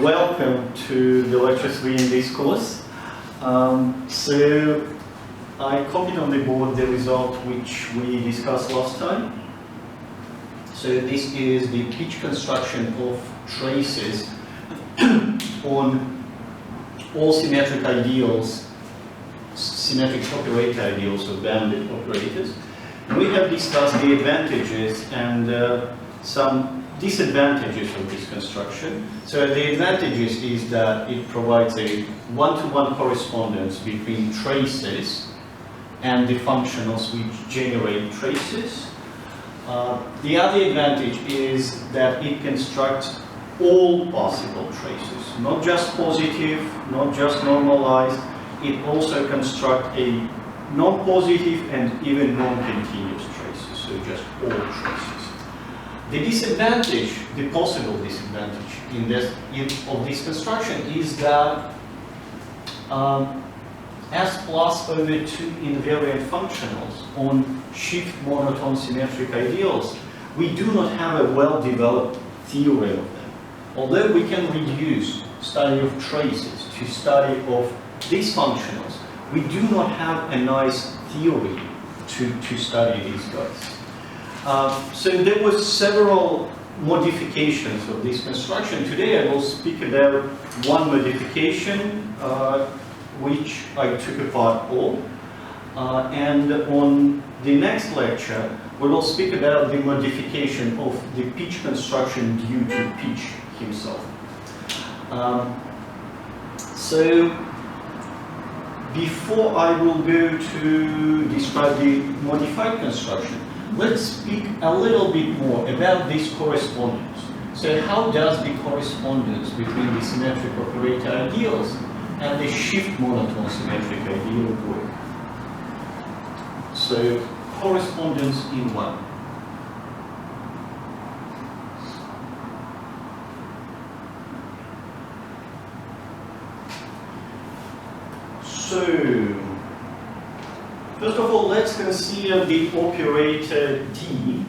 Welcome to the lecture 3 in this course. So I copied on the board the result which we discussed last time. So this is the pitch construction of traces on all symmetric ideals, symmetric operator ideals or bounded operators. And we have discussed the advantages and some disadvantages of this construction. So the advantages is that it provides a one-to-one correspondence between traces and the functionals which generate traces. The other advantage is that it constructs all possible traces, not just positive, not just normalized. It also constructs a non-positive and even non-continuous traces, so just all traces. The disadvantage, the possible disadvantage of this construction is that S plus over 2 invariant functionals on shift monotone symmetric ideals, we do not have a well-developed theory of them. Although we can reduce study of traces to study of these functionals, we do not have a nice theory to study these guys. So there were several modifications of this construction. Today I will speak about one modification which I took apart all. And on the next lecture we will speak about the modification of the pitch construction due to pitch himself. So before I will go to describe the modified construction, let's speak a little bit more about this correspondence. So how does the correspondence between the symmetric operator ideals and the shift monotone symmetric ideal work? So correspondence in one. So first of all, let's consider the operator D,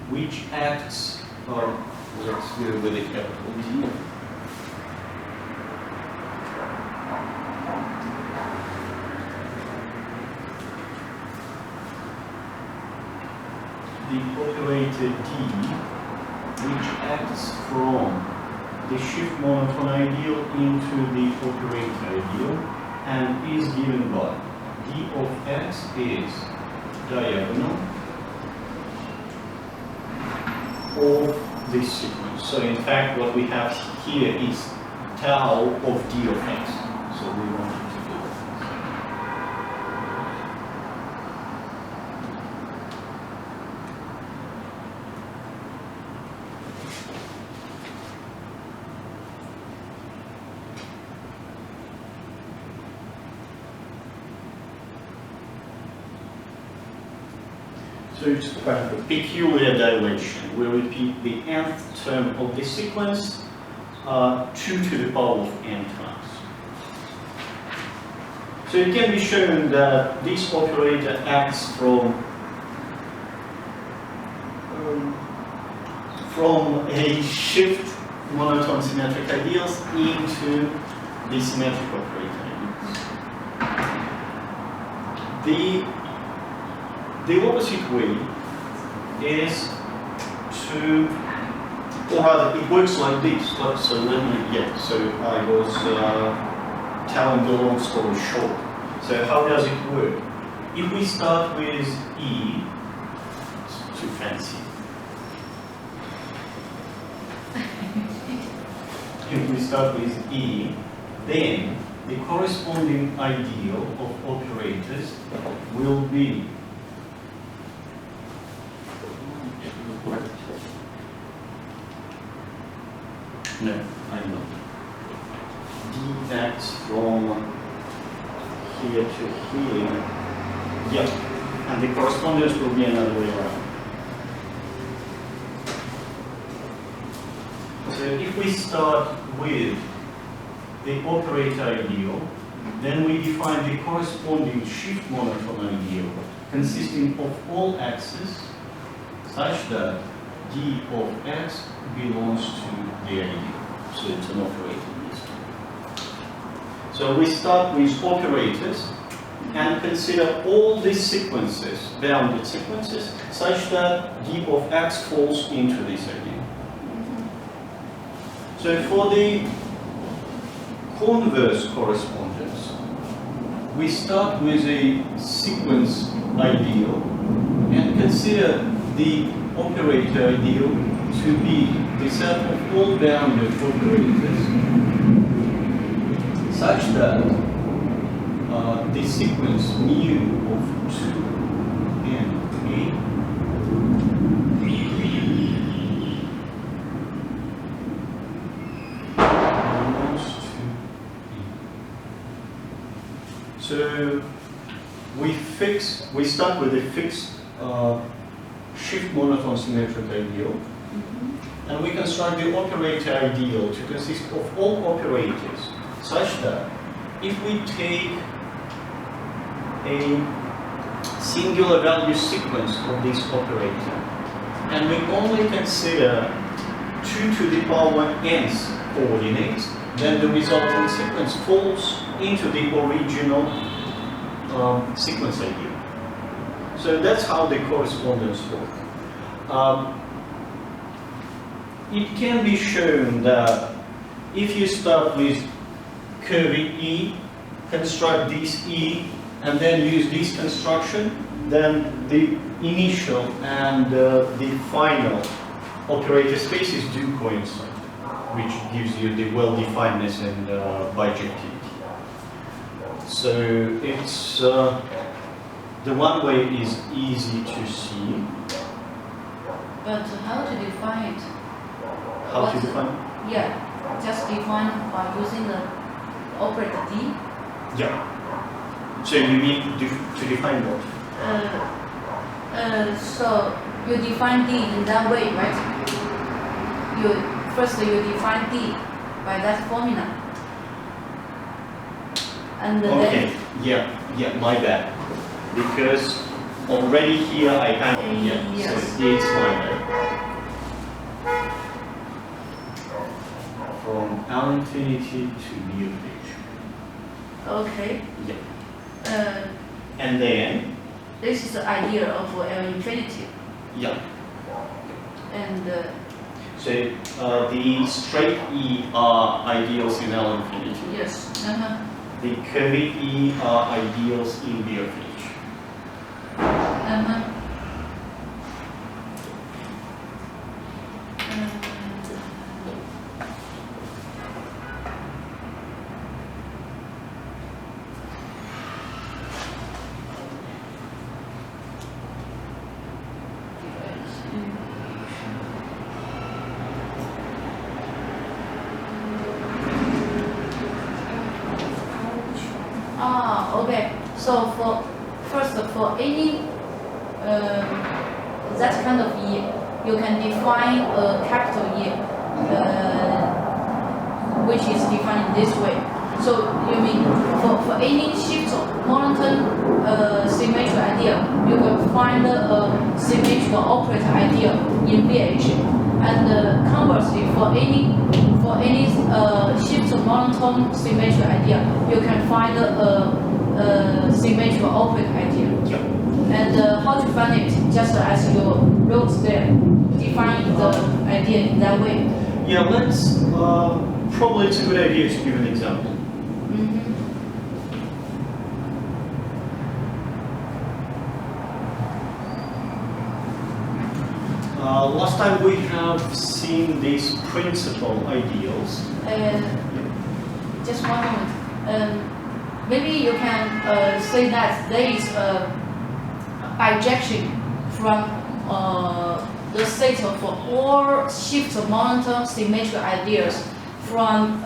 which acts, or let's go with a capital D. The operator D, which acts from the shift monotone ideal into the operator ideal and is given by D of x is diagonal of this sequence. So in fact what we have here is tau of D of x. So we want it to do So it's kind of a peculiar dilation. We repeat the nth term of the sequence 2 to the power of n times. So it can be shown that this operator acts from a shift monotone symmetric ideals into the symmetric operator ideals. The opposite way is to, or rather, it works like this. So I was telling the long story short. So how does it work? If we start with E, it's too fancy. If we start with E, then the corresponding ideal of operators will be no, I'm not. D acts from here to here. Yeah, and the correspondence will be another way around. So if we start with the operator ideal, then we define the corresponding shift monotone ideal consisting of all axes such that d of x belongs to the ideal. So it's an operator in this way. So we start with operators and consider all these sequences, bounded sequences, such that d of x falls into this ideal. So for the converse correspondence, we start with a sequence ideal and consider the operator ideal to be the set of all bounded operators such that the sequence mu of 2 and a belongs to b. So we start with a fixed shift monotone symmetric ideal, and we construct the operator ideal to consist of all operators such that if we take a singular value sequence of this operator and we only consider 2 to the power nth coordinates, then the resulting sequence falls into the original sequence ideal. So that's how the correspondence works. It can be shown that if you start with curvy E, construct this E, and then use this construction, then the initial and the final operator spaces do coincide, which gives you the well-definedness and bijectivity. So it's the one way is easy to see. But how to define it? How to define? Yeah, just define by using the operator D. Yeah. So you need to define what? So you define D in that way, right? First you define D by that formula. And okay, yeah, my bad. Because already here I have, yes. So it's my bad. From L infinity to B of H. Okay. Yeah. And then? This is the idea of L infinity. Yeah. And so the straight E are ideals in L infinity. yes. The curvy E are ideals in B of H. Okay. So for any that kind of E, you can define a capital E, which is defined in this way. So you mean for any shift monotone symmetrical idea, you will find a symmetrical operator idea in BH, and conversely for any shift monotone symmetrical idea, you can find a symmetrical operator idea. Yeah. And how to find it, just as you wrote there, define the idea in that way. Yeah, let's, probably it's a good idea to give an example. Last time we have seen these principal ideals. Just 1 moment. Maybe you can say that there is a bijection from the set of all shift monotone symmetrical ideas from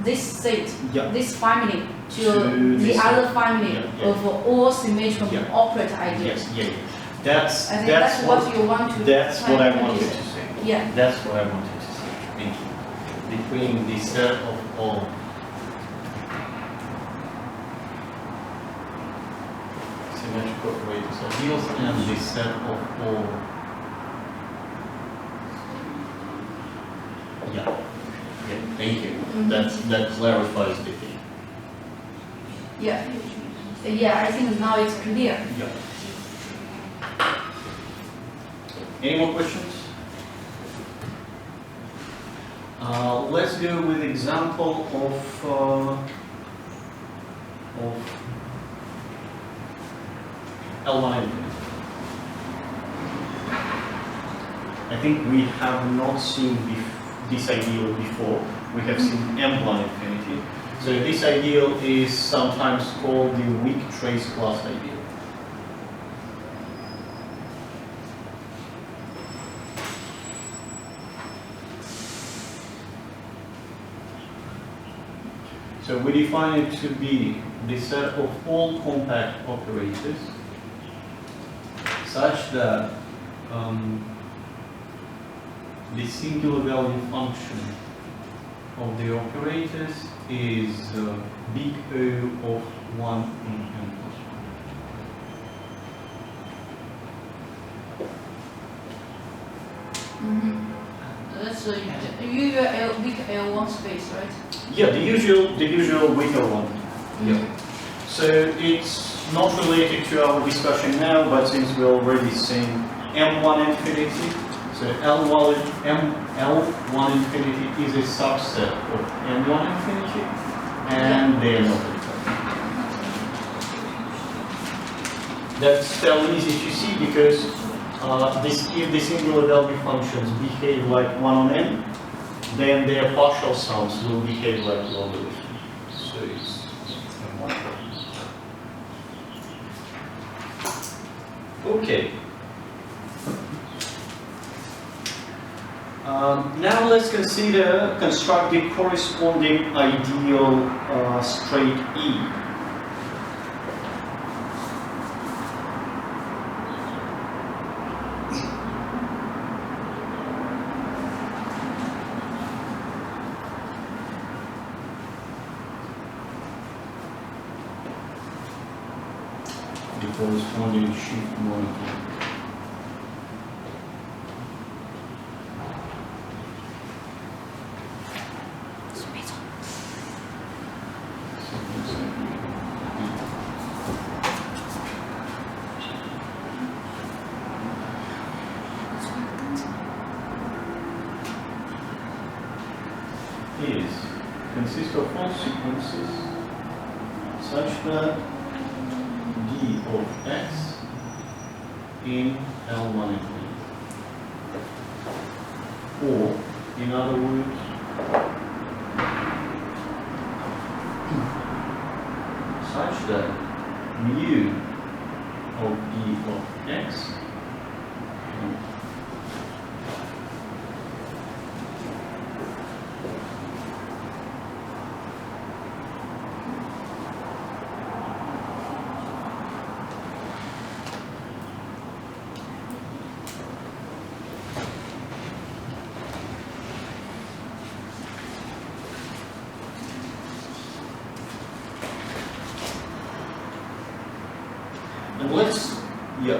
this set, this family to the other family of all symmetrical operator ideas. Yes, that's what you want to. That's what I wanted to say. Yeah. That's what I wanted to say. Thank you. Between the set of all symmetrical operators ideals and the set of all Thank you. That clarifies the thing. Yeah. Yeah, I think now it's clear. Yeah. Any more questions? Let's go with example of L1 infinity. I think we have not seen this ideal before. We have seen M1 infinity. So this ideal is sometimes called the weak trace class ideal. So we define it to be the set of all compact operators such that the singular value function of the operators is big O of 1 in n plus 1. That's the usual weak L1 space, right? Yeah, the usual weaker one. Yeah. So it's not related to our discussion now, but since we're already seeing M1 infinity, so L1 infinity is a subset of M1 infinity, and they are not equal. That's fairly easy to see because if the singular value functions behave like 1 on n, then their partial sums will behave like logarithm. So it's M1. Okay. Now let's construct the corresponding ideal straight E. The corresponding shift molecule. Consists of all sequences such that d of x in L1 infinity. Or, in other words, such that mu of d of x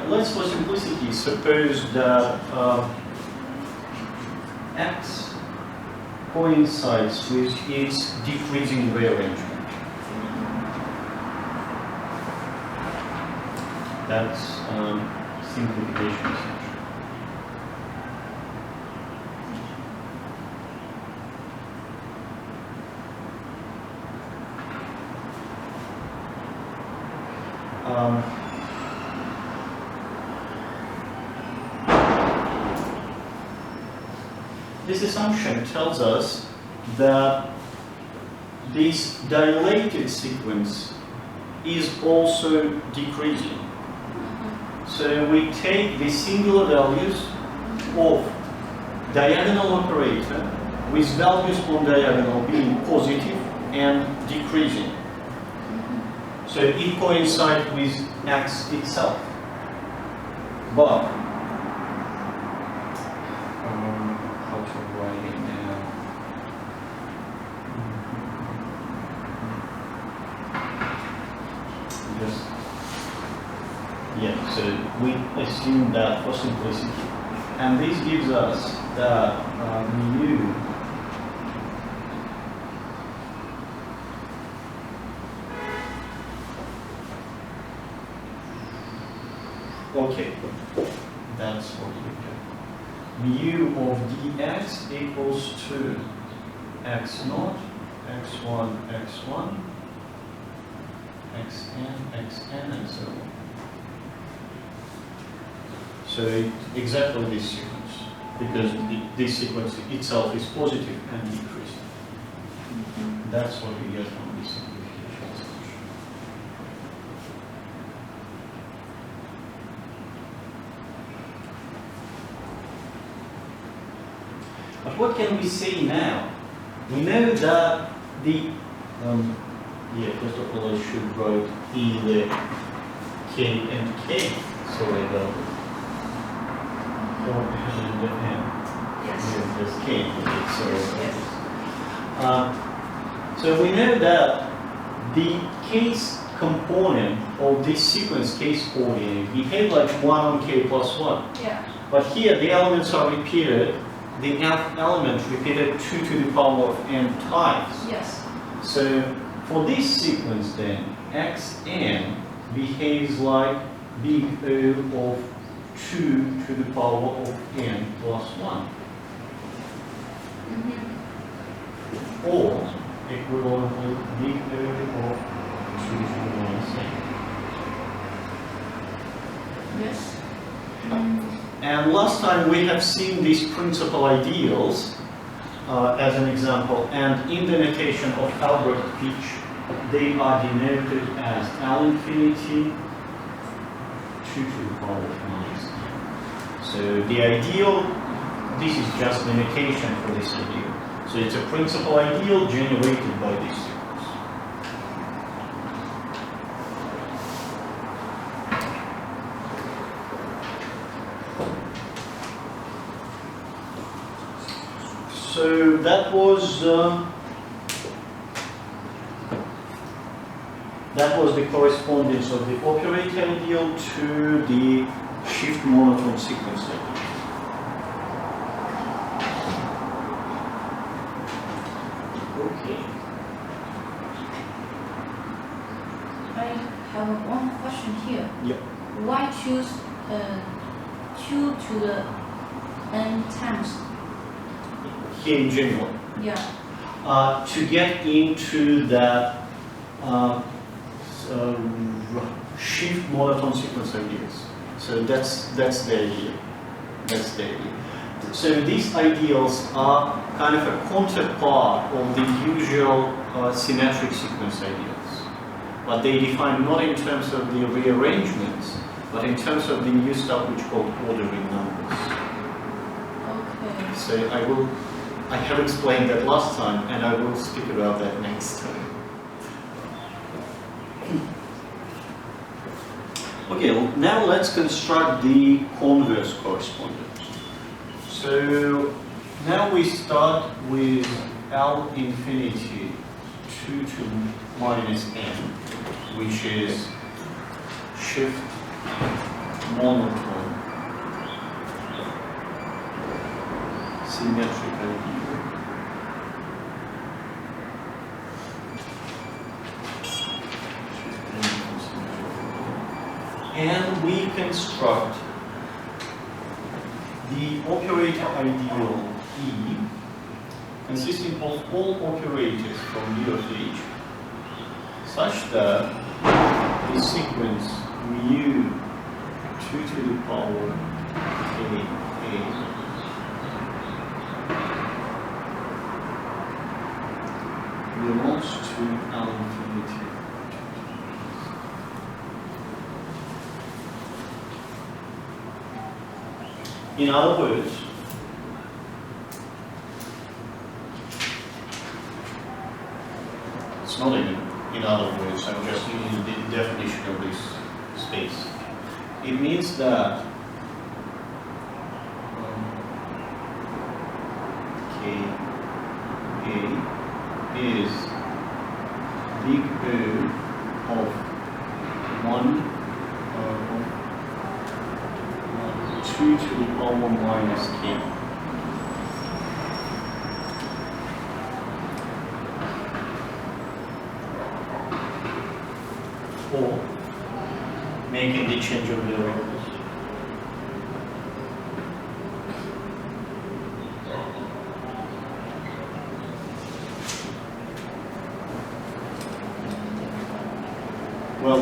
let's for simplicity suppose that x coincides with its decreasing rearrangement. That's simplification essentially. This assumption tells us that this dilated sequence is also decreasing. So we take the singular values of diagonal operator with values on diagonal being positive and decreasing. So it coincides with x itself. But so we assume that for simplicity. And this gives us that mu Okay, that's what you get. Mu of dx equals to x naught, x1, x1, xn, and so on. So exactly this sequence, because this sequence itself is positive and decreasing. That's what we get from this simplification solution. But what can we say now? We know that the first of all I should write either k and k. Sorry about it. And n. Yes. Yeah, just k. Sorry. Yes. So we know that the case component of this sequence case coordinate behave like 1 on k plus 1. Yeah. But here the elements are repeated, the nth element repeated 2 to the power of n times. Yes. So for this sequence then, xn behaves like big O of 2 to the power of n plus 1. Or equivalently big O of 2 to the minus n. Yes. And last time we have seen these principal ideals as an example, and in the notation of Albert pitch, they are denoted as L infinity 2 to the power of minus n. So the ideal, this is just the notation for this ideal. So it's a principal ideal generated by this sequence. So that was the correspondence of the operator ideal to the shift monotone sequence ideal. Okay. I have one question here. Yeah. Why choose 2 to the n times? Here in general, Yeah. to get into that shift monotone sequence ideals. So that's the idea. That's the idea. So these ideals are kind of a counterpart of the usual symmetric sequence ideals. But they define not in terms of the rearrangements, but in terms of the new stuff which called ordering numbers. Okay. So I have explained that last time, and I will speak about that next time. Okay, well, now let's construct the converse correspondence. So now we start with L infinity 2 to minus n, which is shift monotone symmetric ideal. And we construct the operator ideal E consisting of all operators from U of H such that the sequence mu 2 to the power k a belongs to L infinity. In other words, it's not even in other words, I'm just using the definition of this space. It means that K A is big O of 2 to the power minus k. Or making the change of variables.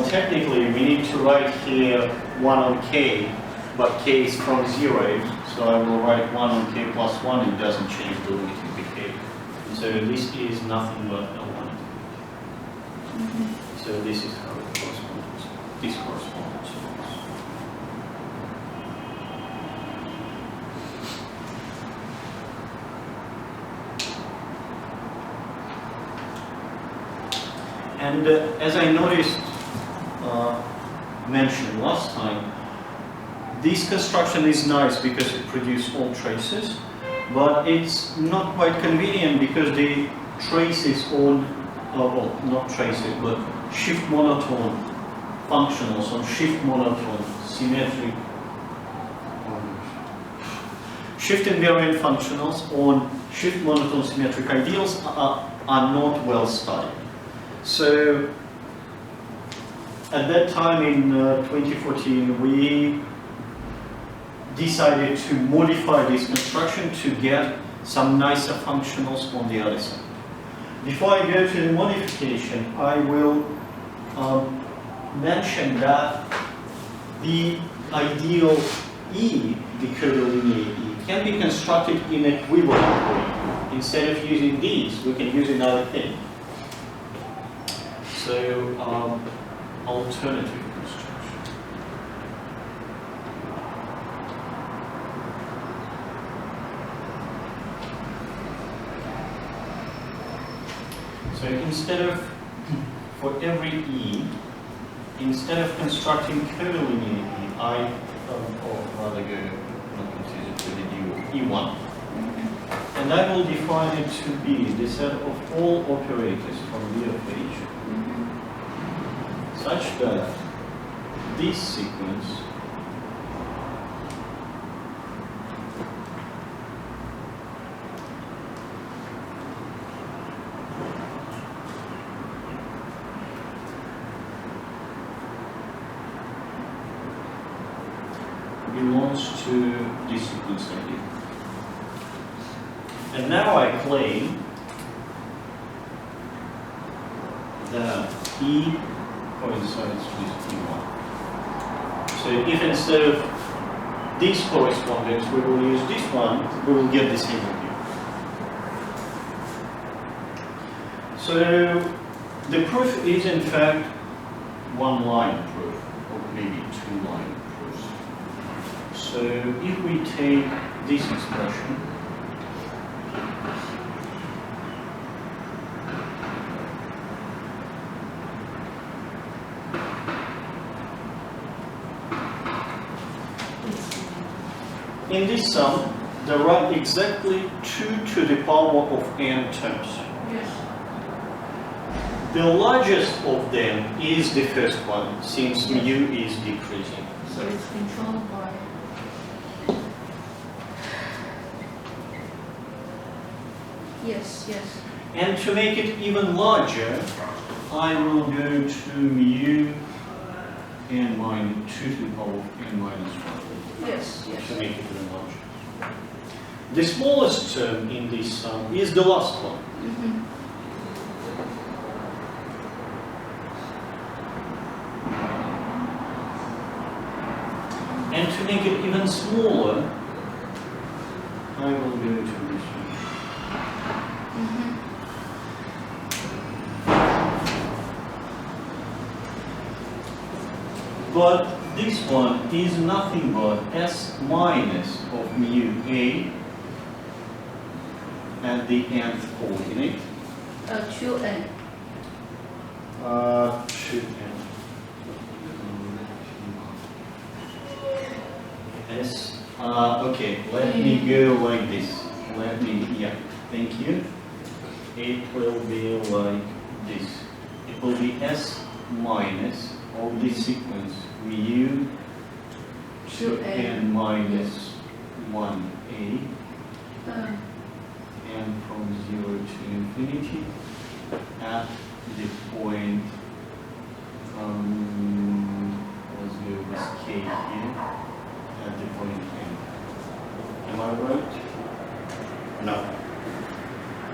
technically we need to write here 1 on k, but k is from 0, so I will write 1 on k plus 1, it doesn't change the limit in the k. So this is nothing but a 1. So this is how it corresponds. This corresponds. And as I noticed, mentioned last time, this construction is nice because it produces all traces, but it's not quite convenient because the traces on, well, not traces, but shift monotone functionals on shift monotone symmetric, shift invariant functionals on shift monotone symmetric ideals are not well studied. So at that time in 2014, we decided to modify this construction to get some nicer functionals on the other side. Before I go to the modification, I will mention that the ideal E, the curvilinear E, can be constructed in equivalent way. Instead of using these, we can use another thing. So, alternative construction. So instead of, for every E, instead of constructing curvilinear E, I, or rather go, not confuse it with the E1. And I will define it to be the set of all operators from V of H such that this sequence belongs to this sequence right here. And now I claim that E coincides with E1. So if instead of this correspondence we will use this one, we will get the same value. So the proof is in fact one line proof, or maybe two line proofs. So if we take this expression, in this sum, there are exactly 2 to the power of n terms. Yes. The largest of them is the first one, since mu is decreasing. So it's controlled by. Yes, yes. And to make it even larger, I will go to mu n minus 2 to the power of n minus 1. Yes, yes. To make it even larger. The smallest term in this sum is the last one. And to make it even smaller, I will go to this one. But this one is nothing but S minus of mu A at the nth coordinate. 2n. 2n. S. Okay, let me go like this. Let me, yeah, thank you. It will be like this. It will be S minus of this sequence mu 2n minus 1a and from 0 to infinity at the point, let's go with k here, at the point n. Am I right? No.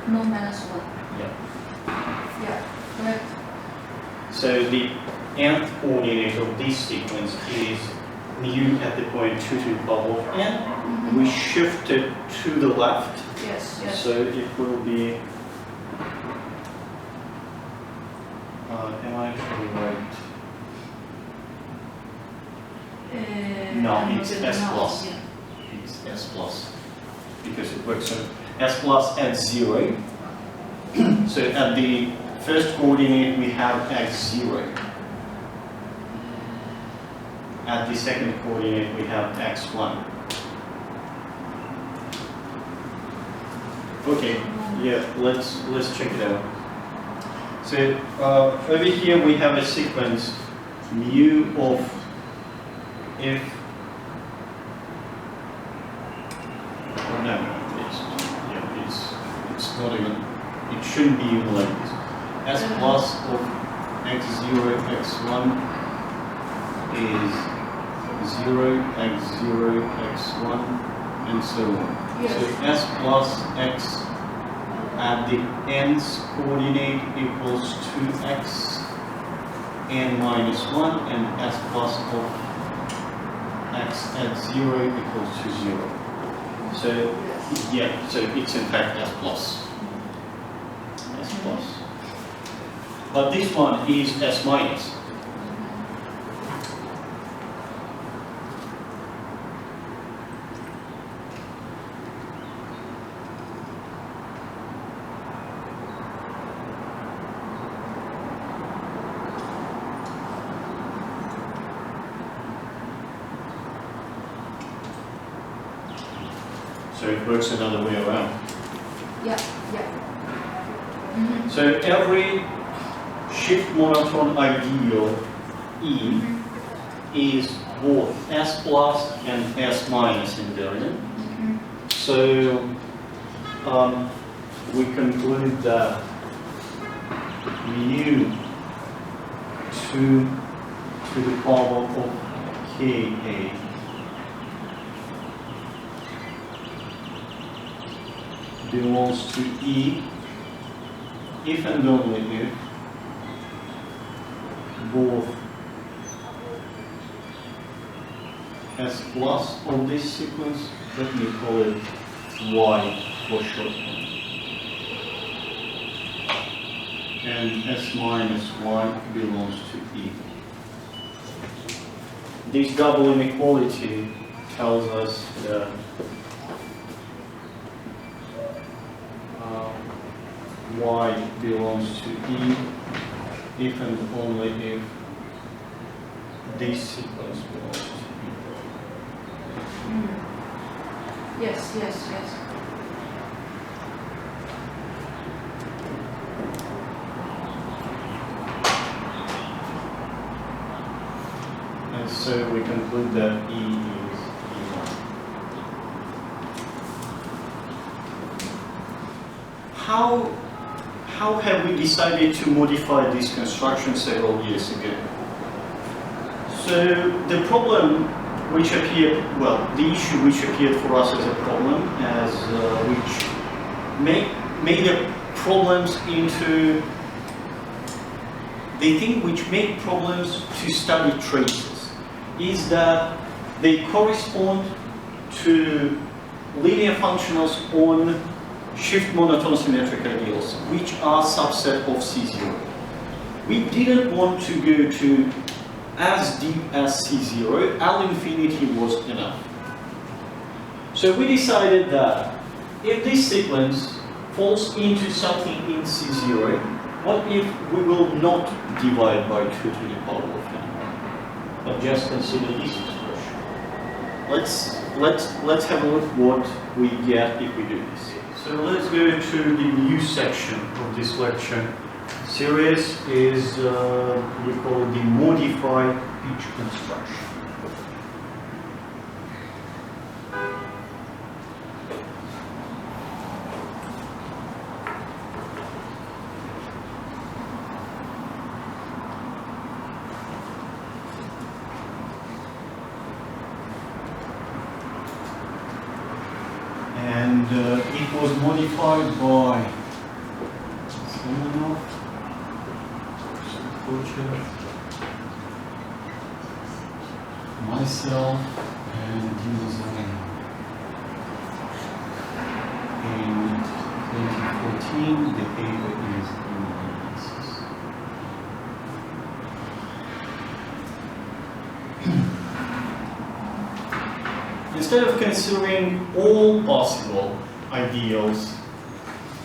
No minus 1. Yeah. Yeah, correct. So the nth coordinate of this sequence is mu at the point 2 to the power of n. We shift it to the left. Yes, yes. So it will be, am I actually right? No, it's S plus. Yeah. It's S plus. Because it works on S plus at 0. So at the first coordinate we have x0. At the second coordinate we have x1. Okay, yeah, let's check it out. So over here we have a sequence mu of f. Oh no, it's not even. It shouldn't be even like this. S plus of x0 x1 is 0 x0 x1 and so on. Yes. So S plus x at the nth coordinate equals 2x n minus 1, and S plus of x at 0 equals to 0. So yeah, so it's in fact S plus. S plus. But this one is S minus. So it works another way around. Yeah, yeah. So every shift monotone ideal E is both S plus and S minus invariant. So we conclude that mu 2 to the power of Ka belongs to E if and only if both S plus of this sequence, let me call it Y for shorthand, and S minus Y belongs to E. This double inequality tells us that Y belongs to E if and only if this sequence belongs to E. Yes, yes, yes. And so we conclude that E is E1. How have we decided to modify this construction several years ago? So the problem which appeared, well, the issue which appeared for us as a problem, as which made the problems into the thing which made problems to study traces, is that they correspond to linear functionals on shift monotone symmetric ideals, which are subset of C0. We didn't want to go to as deep as C0, L infinity was enough. So we decided that if this sequence falls into something in C0, what if we will not divide by 2 to the power of n, but just consider this expression? Let's have a look what we get if we do this. So let's go to the new section of this lecture series is we call it the modified pitch construction. And it was modified by picture myself and design in 2014. The paper is in analysis. Instead of considering all possible ideals,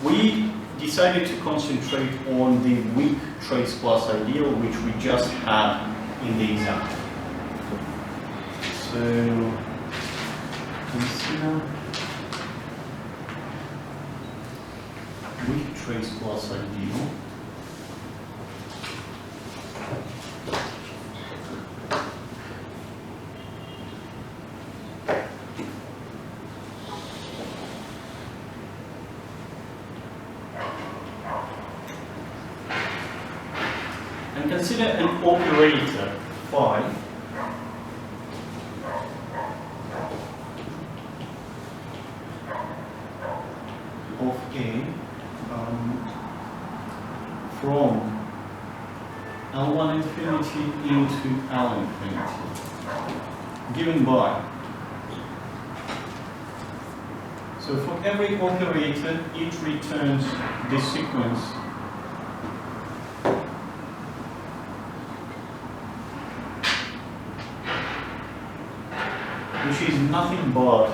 we decided to concentrate on the weak trace plus ideal, which we just had in the example. So, consider weak trace plus ideal. And consider an operator phi of A from L1 infinity into L infinity, given by. So for every operator, it returns this sequence which is nothing but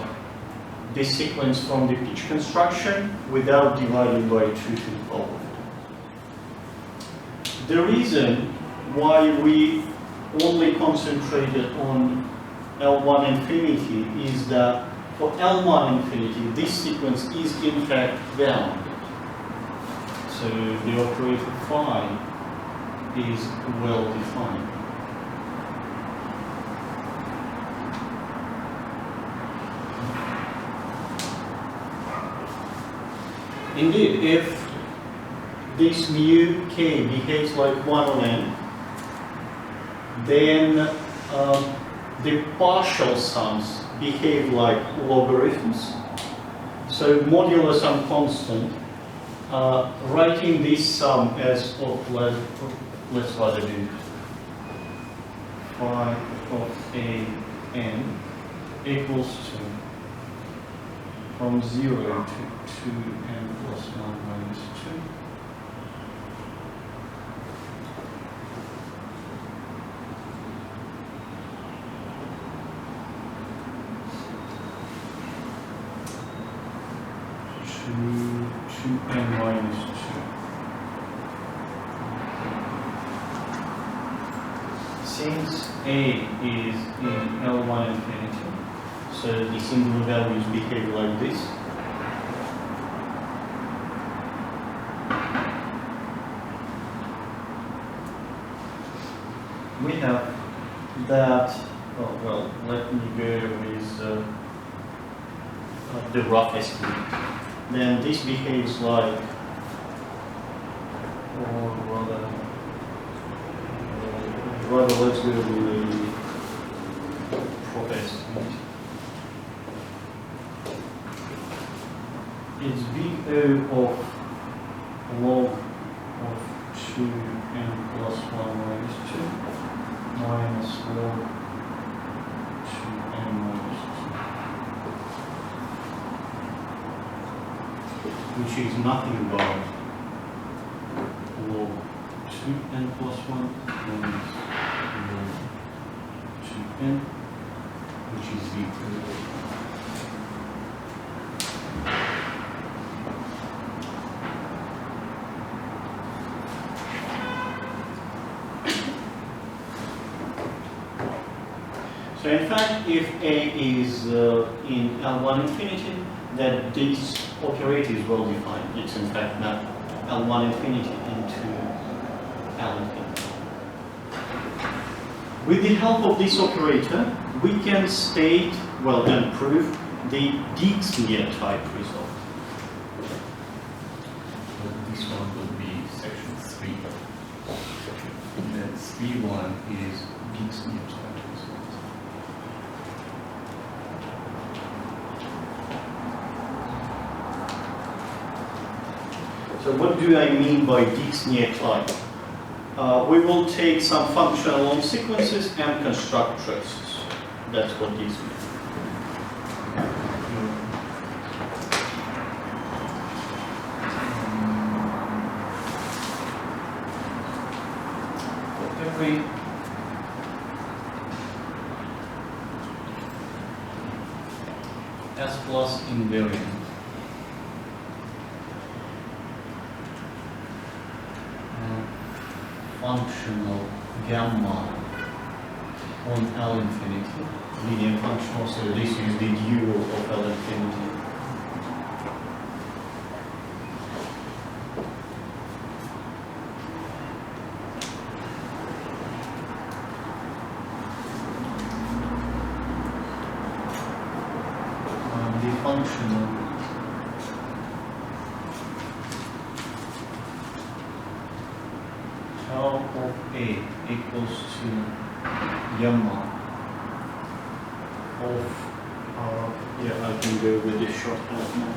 this sequence from the pitch construction without dividing by 2 to the power. The reason why we only concentrated on L1 infinity is that for L1 infinity, this sequence is in fact bounded. So the operator phi is well defined. Indeed, if this mu k behaves like 1 on n, then the partial sums behave like logarithms. So modulo sum constant, writing this sum as of, let's rather do phi of a n equals to from 0 to 2n plus 1 minus 2. To 2n minus 2. Since A is in L1 infinity, so the singular values behave like this. We have that, oh, well, let me go with the rough estimate. Then this behaves like, or rather let's go with the proper estimate. It's big O of log of 2n plus 1 minus 2 minus log 2n minus 2, which is nothing but log 2n plus 1 minus log 2n, which is equal to so in fact, if A is in L1 infinity, then this operator is well defined. It's in fact not L1 infinity into L infinity. With the help of this operator, we can state, well, and prove the Dix-Nier type result. This one will be section 3. And then 3.1 is Dix-Nier type result. So what do I mean by Dix-Nier type? we will take some functional long sequences and construct traces. That's what this means. Every S plus invariant functional gamma on L infinity, linear functional, so this is the dual of L infinity. The functional tau of A equals to gamma of yeah, I can go with this shortcut now.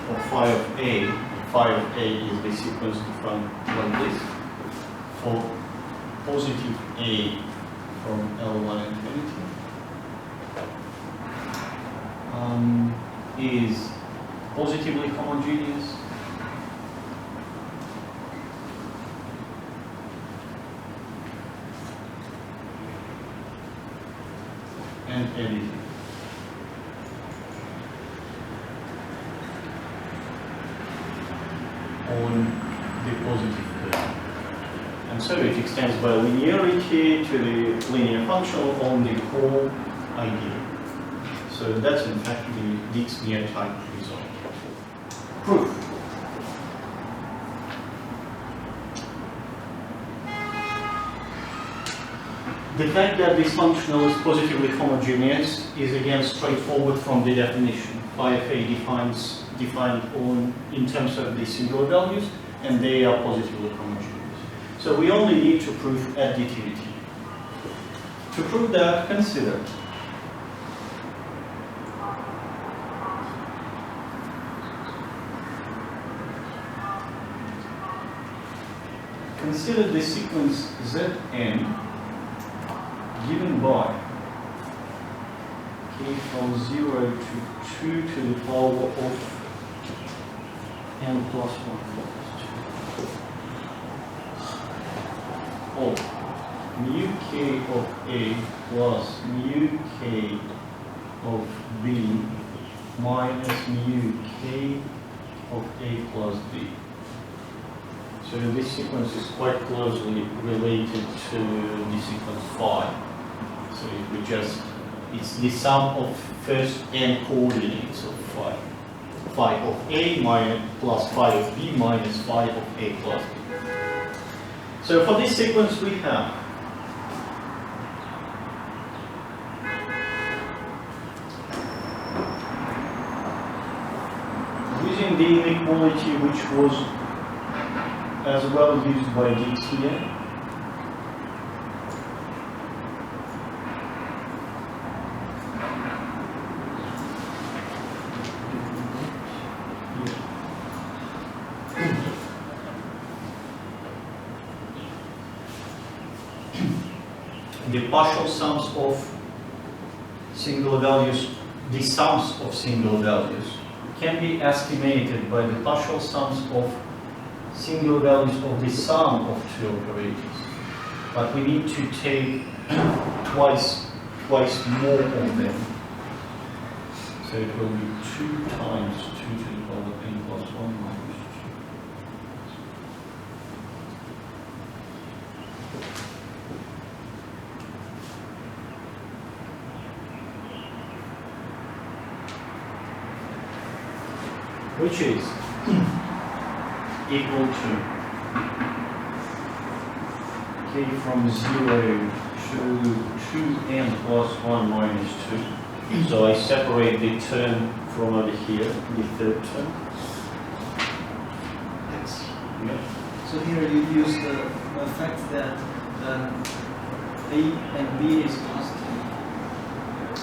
Of phi of A. Phi of A is the sequence defined like this. For positive A from L1 infinity is positively homogeneous and additive. On the positive term. And so it extends by linearity to the linear functional on the whole idea. So that's in fact the Dix-Nier type result. Proof. The fact that this functional is positively homogeneous is again straightforward from the definition. Phi of A defined in terms of the singular values, and they are positively homogeneous. So we only need to prove additivity. To prove that, consider the sequence Zn given by k from 0 to 2 to the power of n plus 1 of mu k of A plus mu k of B minus mu k of A plus B. So this sequence is quite closely related to the sequence phi. So it's the sum of first n coordinates of phi. Phi of A plus phi of B minus phi of A plus B. So for this sequence we have using the inequality which was as well used by Dix-Nier. The partial sums of singular values, the sums of singular values, can be estimated by the partial sums of singular values of the sum of two operators. But we need to take twice more of them. So it will be 2 times 2 to the power of n plus 1 minus 2. Which is equal to k from 0 to 2n plus 1 minus 2. So I separate the term from over here, the third term. Yes. Yeah. So here you use the fact that A and B is positive.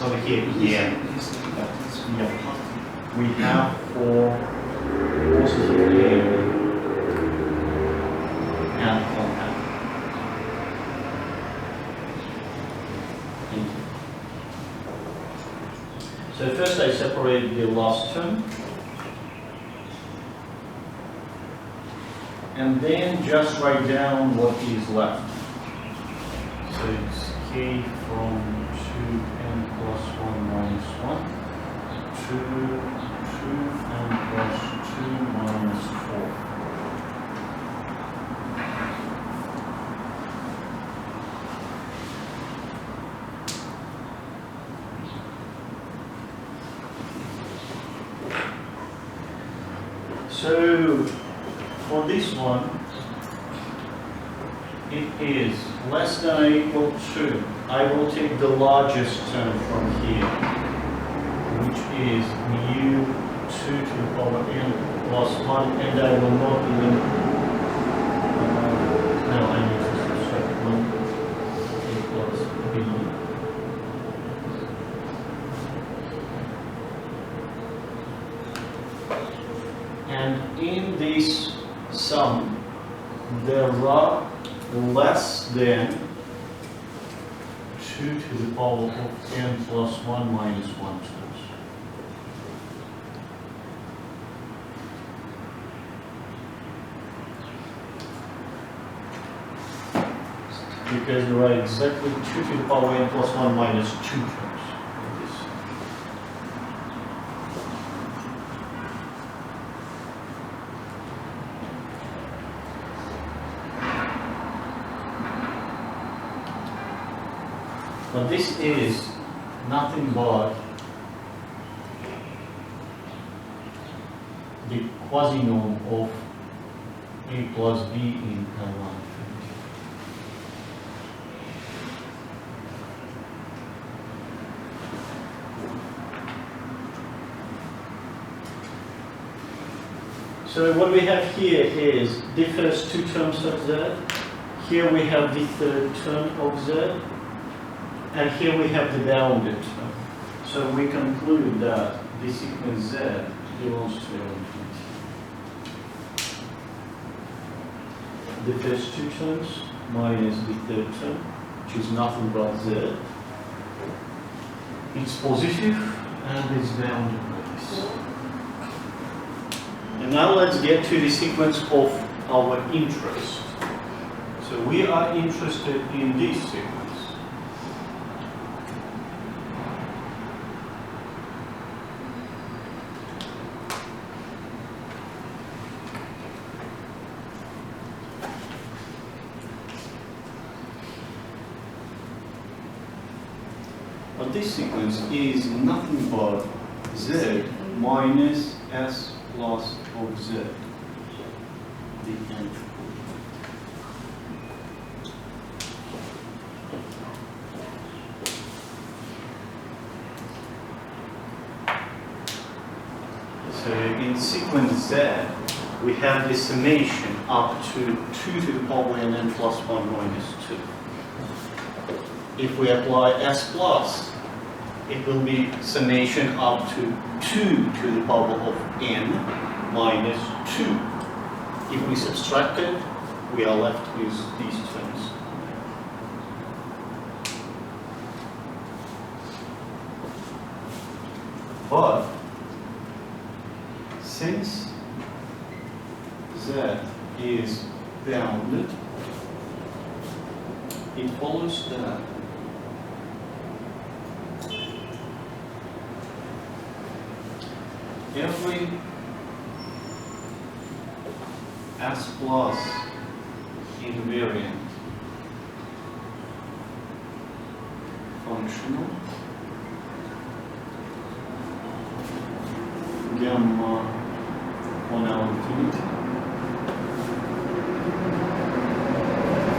over here. Yeah. We have for positive area and compound. So first I separate the last term. And then just write down what is left. So it's k from 2n plus 1 minus 1 to 2n plus 2 minus 4. So for this one, it is less than or equal to, I will take the largest term from here, which is mu 2 to the power n plus 1, and I will not even, no, I need to subtract 1, a plus b. And in this sum, there are less than 2 to the power of n plus 1 minus 1 terms. Because there are exactly 2 to the power n plus 1 minus 2 terms. But this is nothing but the quasi-norm of a plus b in L1. So what we have here is the first two terms of z. Here we have the third term of z. And here we have the bounded term. So we conclude that the sequence z belongs to L1. The first two terms minus the third term, which is nothing but z. It's positive and it's bounded by this. And now let's get to the sequence of our interest. So we are interested in this sequence. But this sequence is nothing but z minus s plus of z, the nth. So in sequence z, we have the summation up to 2 to the power n plus 1 minus 2. If we apply s plus, it will be summation up to 2 to the power of n minus 2. If we subtract it, we are left with these terms. But since z is bounded, it follows that every s plus invariant functional gamma on L infinity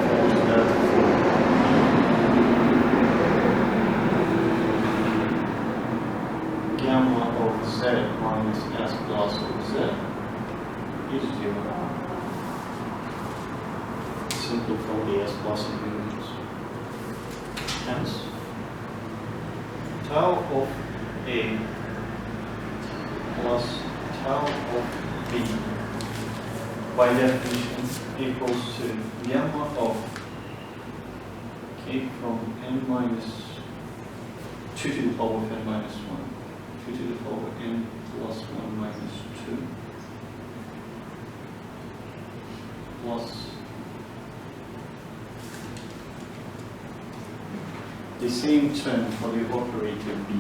follows that gamma of z minus s plus of z is 0. Simply from the s plus invariants. Hence, tau of A plus tau of B by definition equals to gamma of k from n minus 2 to the power of n minus 1, 2 to the power of n plus 1 minus 2 plus the same term for the operator B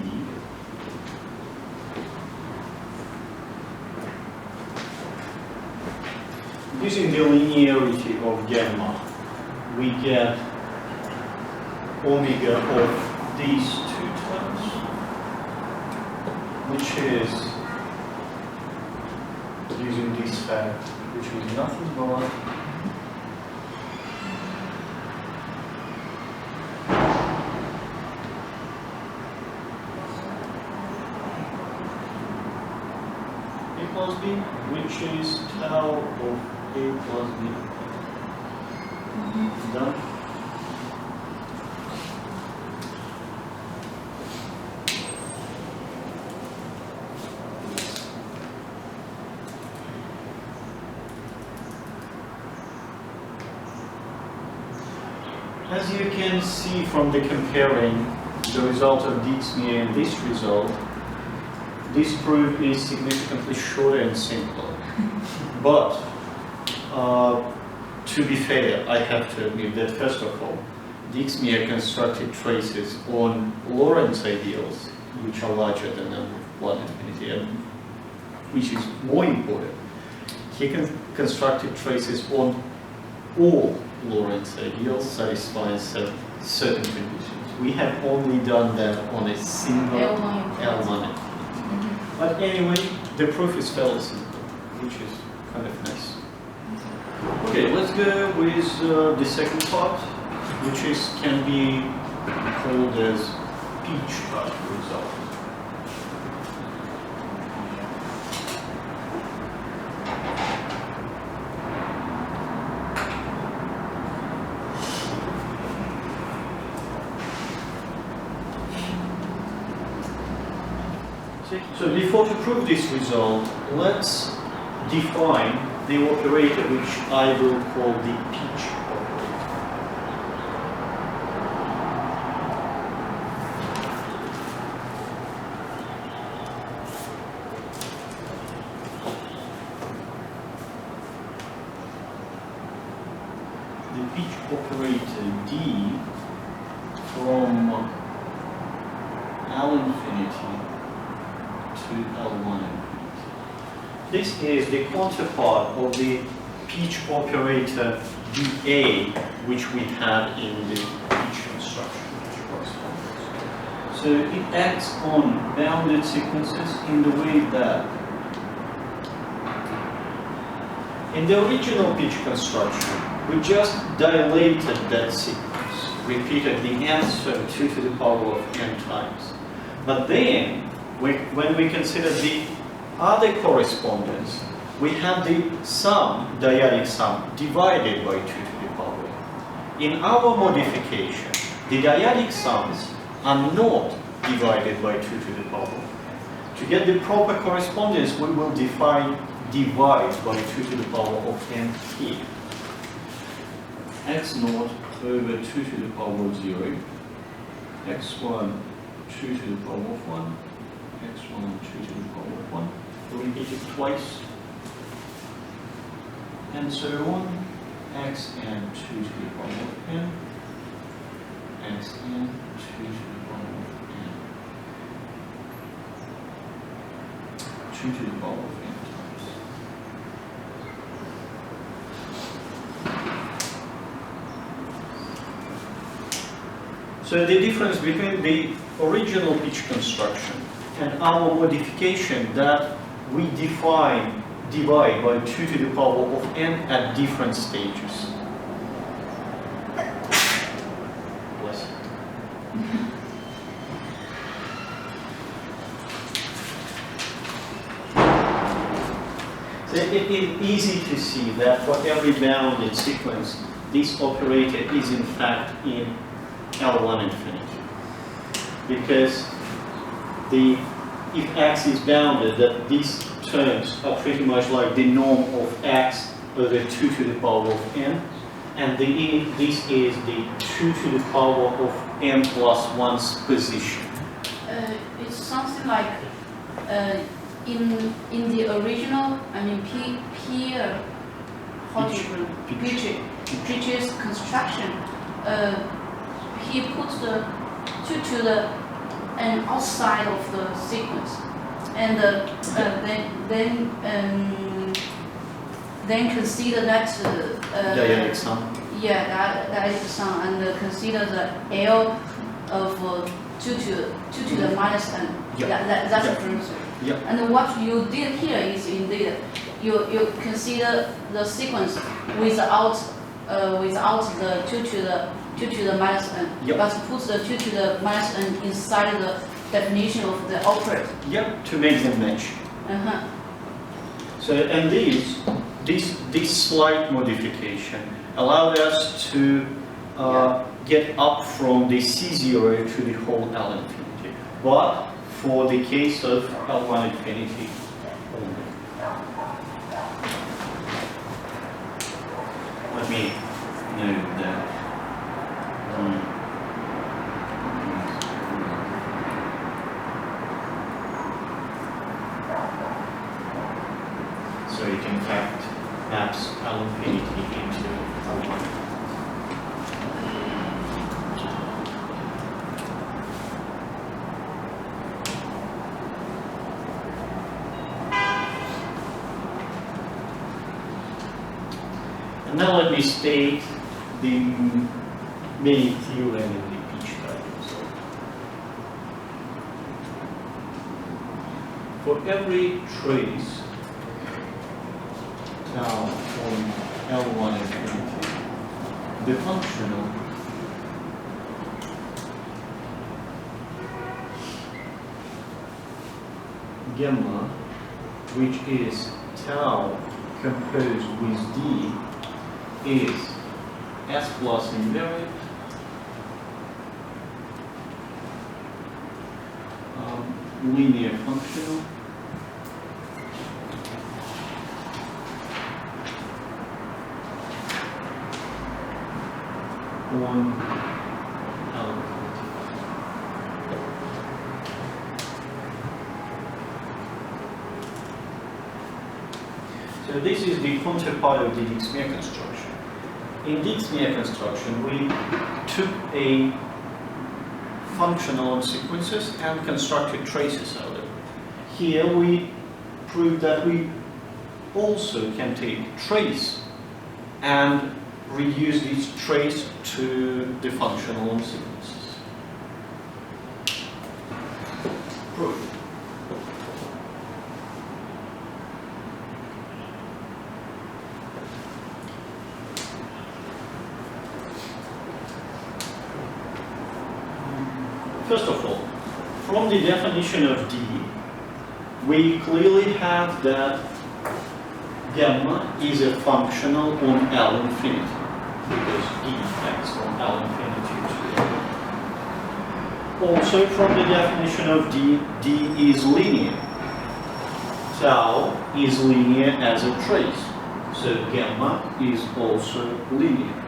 using the linearity of gamma, we get omega of these two terms, which is, using this fact, which is nothing but A plus B, which is tau of A plus B. Done. As you can see from the comparing the result of Dixmuir and this result, this proof is significantly shorter and simpler. But to be fair, I have to admit that first of all, Dixmuir constructed traces on Lorentz ideals, which are larger than number of 1 infinity, and which is more important, he constructed traces on all Lorentz ideals satisfying certain conditions. We have only done that on a single L1. But anyway, the proof is fairly simple, which is kind of nice. Okay, let's go with the second part, which can be called as peach type result. So before to prove this result, let's define the operator which I will call the peach operator. The peach operator D from L infinity to L1 infinity. This is the counterpart of the peach operator dA, which we had in the peach construction. So it acts on bounded sequences in the way that in the original peach construction, we just dilated that sequence, repeated the answer 2 to the power of n times. But then, when we consider the other correspondence, we have the sum, dyadic sum, divided by 2 to the power. In our modification, the dyadic sums are not divided by 2 to the power. To get the proper correspondence, we will define divide by 2 to the power of n here. X naught over 2 to the power of 0, x1 2 to the power of 1, x1 2 to the power of 1. We repeat it twice, and so on. Xn 2 to the power of n, xn 2 to the power of n, 2 to the power of n times. So the difference between the original peach construction and our modification that we divide by 2 to the power of n at different stages. Bless you. So it is easy to see that for every bounded sequence, this operator is in fact in L1 infinity. Because if x is bounded, that these terms are pretty much like the norm of x over 2 to the power of n, and this is the 2 to the power of n plus 1's position. It's something like in the original, I mean Peach's construction, he puts the 2 to the n outside of the sequence, and then consider that dynamic sum. Yeah, that is the sum, and consider the L of 2 to the minus n. Yeah. That's the first. Yeah. And what you did here is indeed you consider the sequence without the 2 to the minus n, yep. but put the 2 to the minus n inside the definition of the operator. Yep, to make them match. So, and this slight modification allowed us to get up from the C0 to the whole L infinity, but for the case of L1 infinity only. Let me note that. So you can fact maps L infinity into L1. And now let me state the main theorem in the Peach type. For every trace now on L1 infinity, the functional gamma, which is tau composed with d, is S plus invariant linear functional on L. So this is the counterpart of the Dix-Meyer construction. In Dix-Meyer construction, we took a functional on sequences and constructed traces out of it. Here we prove that we also can take trace and reduce this trace to the functional on sequences. Proof. First of all, from the definition of D, we clearly have that gamma is a functional on L infinity, because D acts on L infinity too. Also, from the definition of D, D is linear. Tau is linear as a trace, so gamma is also linear.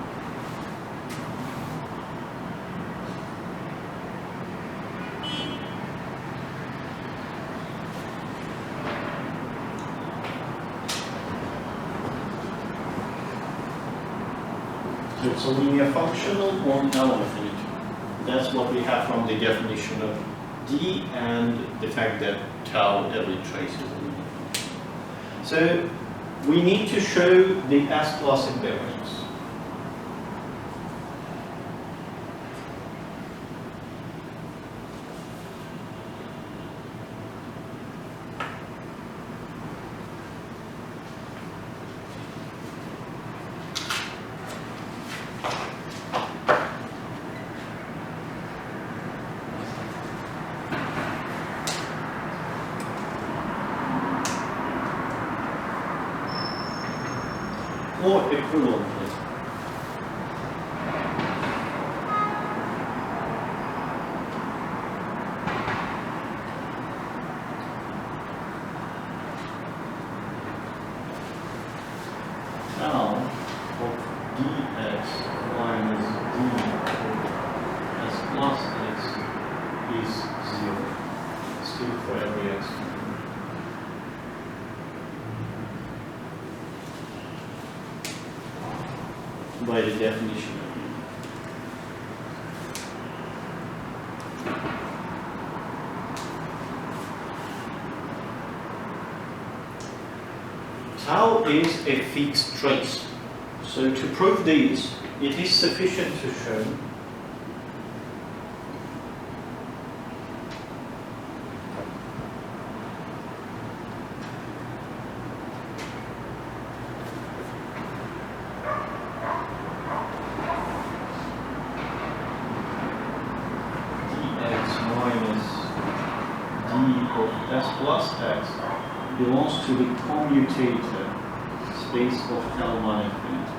It's a linear functional on L infinity. That's what we have from the definition of D and the fact that tau every trace is a linear function. So we need to show the S plus invariance. Or equivalently. for every x. By the definition. Tau is a fixed trace. So to prove this, it is sufficient to show dx minus d of s plus x belongs to the commutator space of L1 infinity.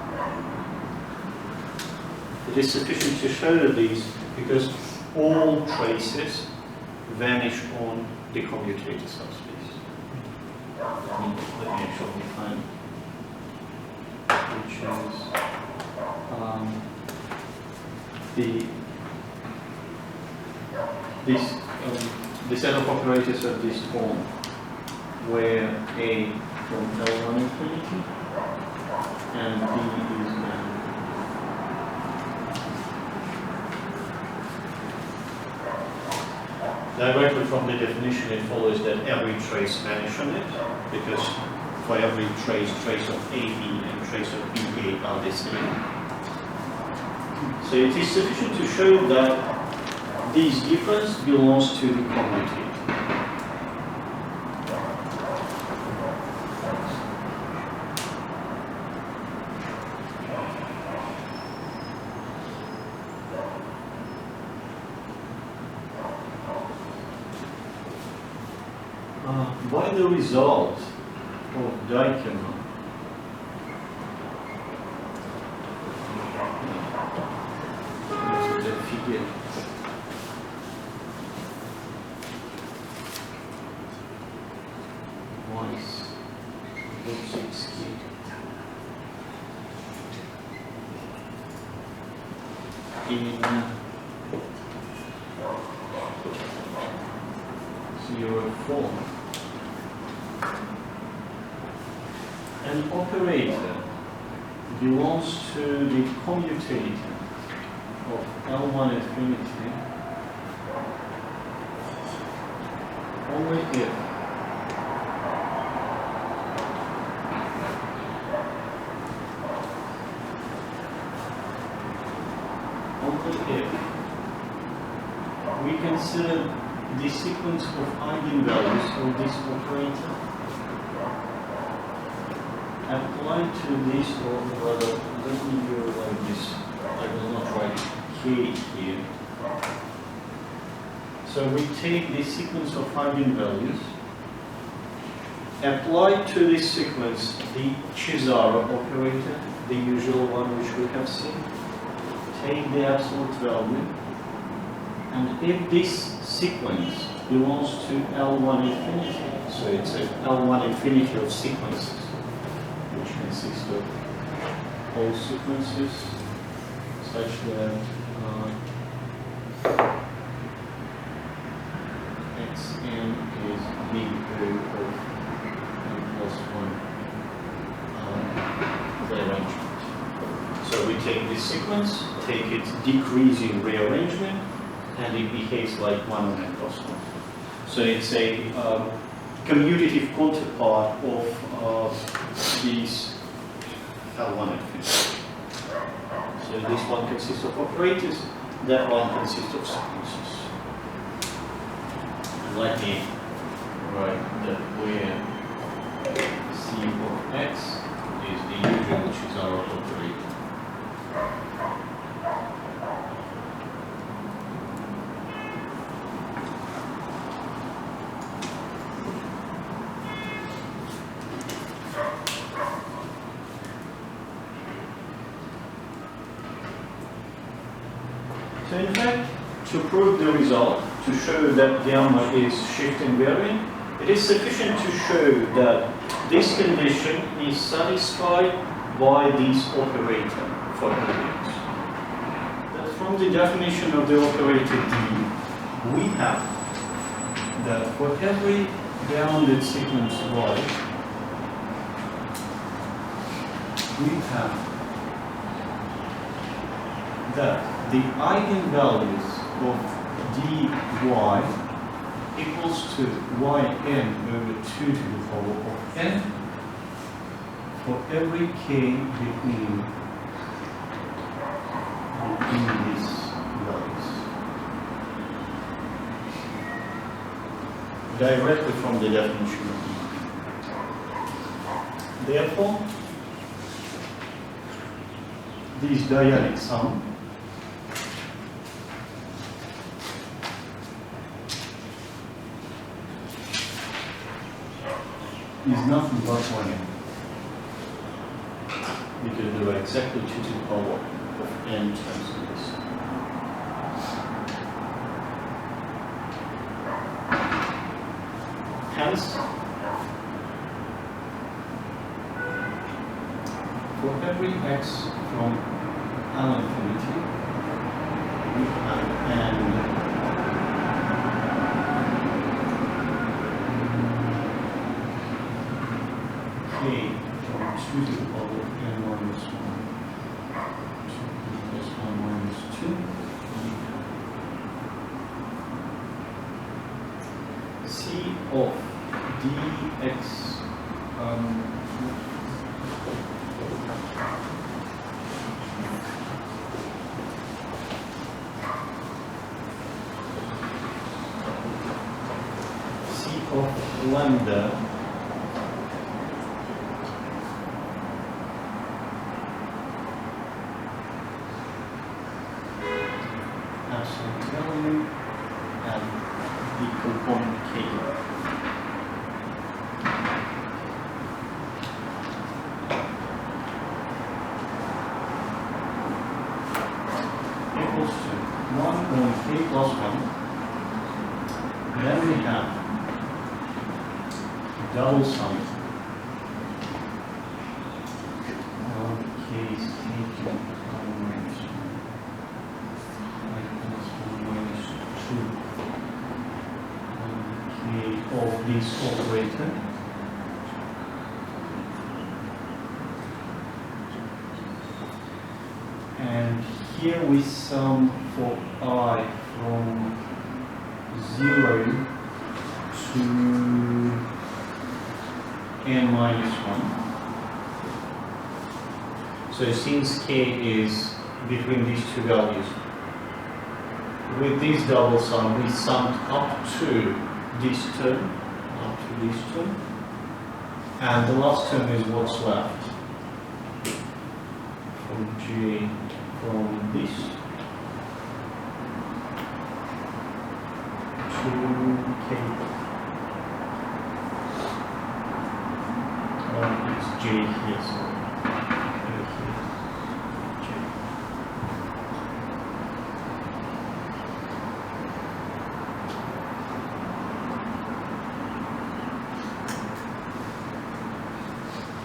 It is sufficient to show these because all traces vanish on the commutator subspace. Let me actually define which is the set of operators of this form, where A from L1 infinity and B is directly from the definition it follows that every trace vanishes on it, because for every trace of AB and trace of BA are the same. So it is sufficient to show that this difference belongs to the commutator. By the result of Dykema, this is the figure. In 0 form. An operator belongs to the commutator of L1 infinity only if we consider the sequence of eigenvalues of this operator applied to this, or rather, let me go like this. I will not write K here. So we take this sequence of eigenvalues, apply to this sequence the Cesaro operator, the usual one which we have seen, take the absolute value, and if this sequence belongs to L1 infinity, so it's a L1 infinity of sequences, which consists of whole sequences such that xn is big O of n plus 1 rearrangement. So we take this sequence, take its decreasing rearrangement, and it behaves like 1 on n plus 1. So it's a commutative counterpart of these L1 infinity. So this one consists of operators, that one consists of sequences. And let me write that where C of x is the usual Cesaro operator. So in fact, to prove the result, to show that gamma is shift invariant, it is sufficient to show that this condition is satisfied by this operator for invariance. That from the definition of the operator D, we have that for every bounded sequence Y, we have that the eigenvalues of dy equals to yn over 2 to the power of n for every k between these values. Directly from the definition of E. Therefore, this dyadic sum is nothing but 1n, because there are exactly 2 to the power of n times this. Hence, for every x from L infinity, we have n k from 2 to the power of n minus 1 to plus 1 minus 2. C of dx C of lambda absolute value and the component k equals to 1 on k plus 1. Then we have double sum of k is taken minus 1 plus 1 minus 2 k of this operator. And here we sum for I from 0 to n minus 1. So since k is between these two values, with this double sum we summed up to this term, and the last term is what's left from j from this to k. It's j here, so j.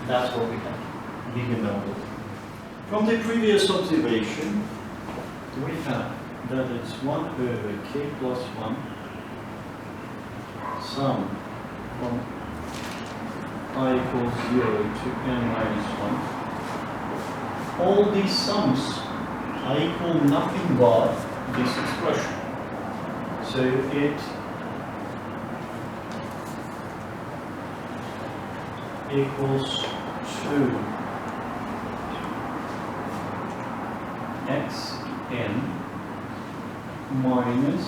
That's what we have, bigger number. From the previous observation, we have that it's 1 over k plus 1 sum from I equals 0 to n minus 1. All these sums are equal nothing but this expression. So it equals to x n minus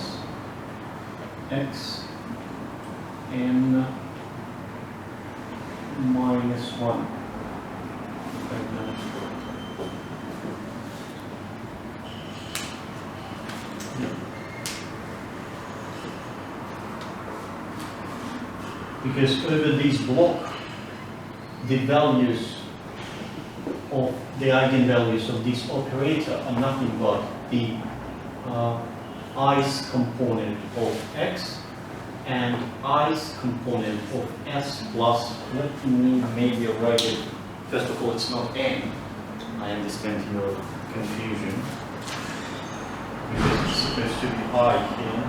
x n minus 1. Because over this block, the values of the eigenvalues of this operator are nothing but the i's component of x and i's component of s plus, let me maybe write it, first of all it's not n, I understand your confusion, because it's supposed to be I here.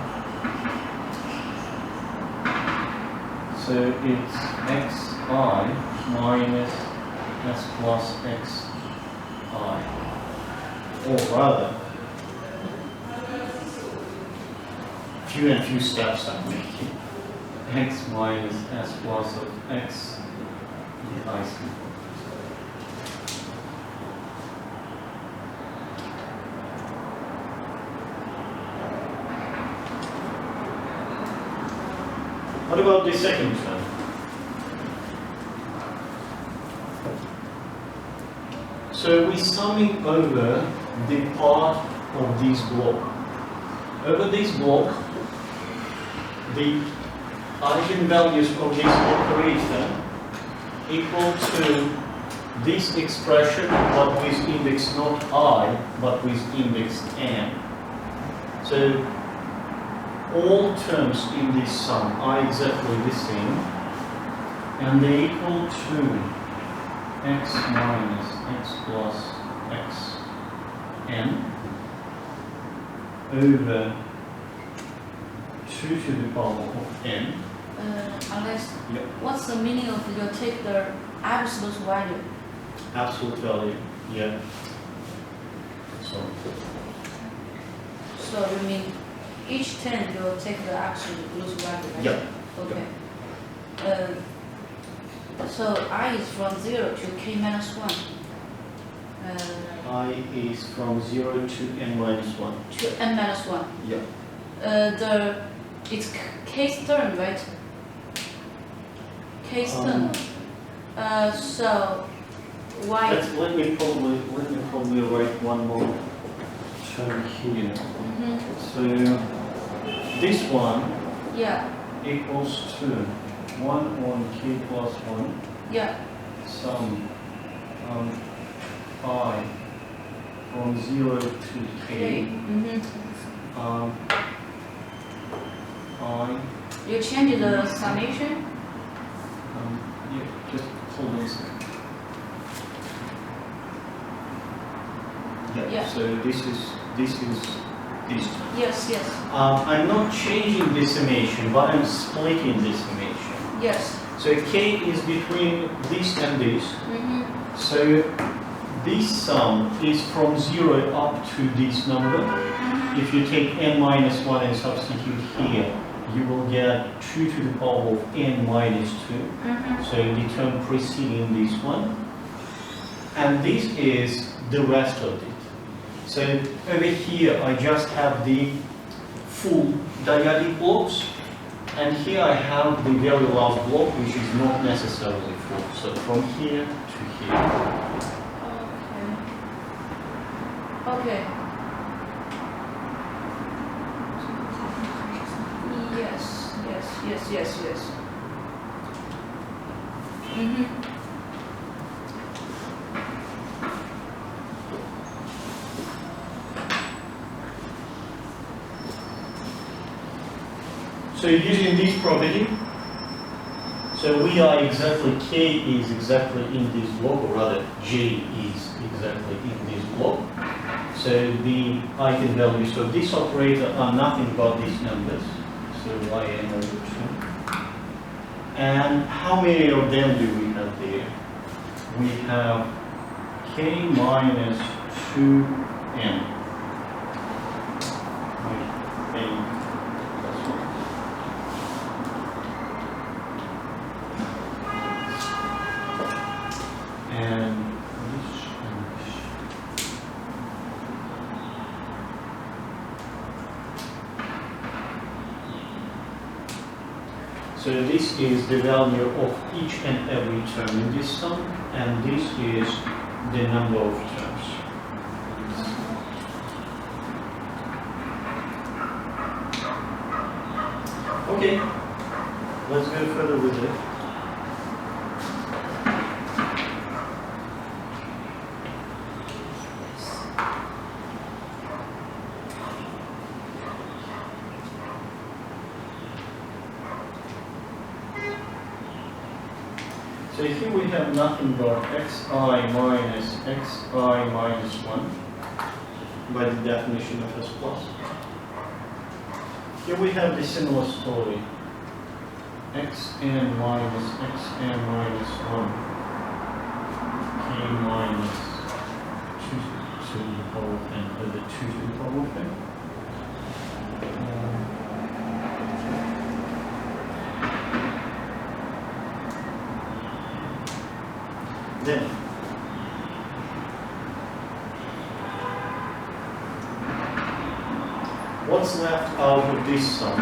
So it's xi minus s plus xi. Or rather, few steps I'm making. X minus s plus of x I see. What about the second term? So we're summing over the part of this block. Over this block, the eigenvalues of this operator equal to this expression, but with index not I, but with index n. So all terms in this sum are exactly the same, and they equal to x minus x plus x n over 2 to the power of n. Unless, Yep. what's the meaning of you take the absolute value? Absolute value, yeah. So You mean each term you will take the absolute value, right? yeah. Okay. So I is from 0 to k minus 1. I is from 0 to n minus 1. To n minus 1. Yeah. It's k's term, right? K's term. So why? Let me probably write one more term here. So this one Yeah. equals to 1 on k plus 1 Yeah. sum I from 0 to k. I You change the summation. yeah, just hold on a second. Yeah. So this is this term. Yes. Yes. I'm not changing the summation, but I'm splitting the summation. Yes. So k is between this and this. So this sum is from 0 up to this number. If you take n minus 1 and substitute here, you will get 2 to the power of n minus 2. So the term preceding this one. And this is the rest of it. So over here, I just have the full dyadic blocks. And here I have the very last block, which is not necessarily full. So from here to here. Okay. Yes. So using this property, so we are exactly, k is exactly in this block, or rather j is exactly in this block. So the eigenvalues of this operator are nothing but these numbers. So yn over 2. And how many of them do we have there? We have k minus 2n. So this is the value of each and every term in this sum, and this is the number of terms. Okay, let's go further with it. So here we have nothing but xi minus 1 by the definition of S plus. Here we have the similar story. xn minus xn minus 1 k minus 2 to the power of n over 2 to the power of n. Then what's left out of this sum?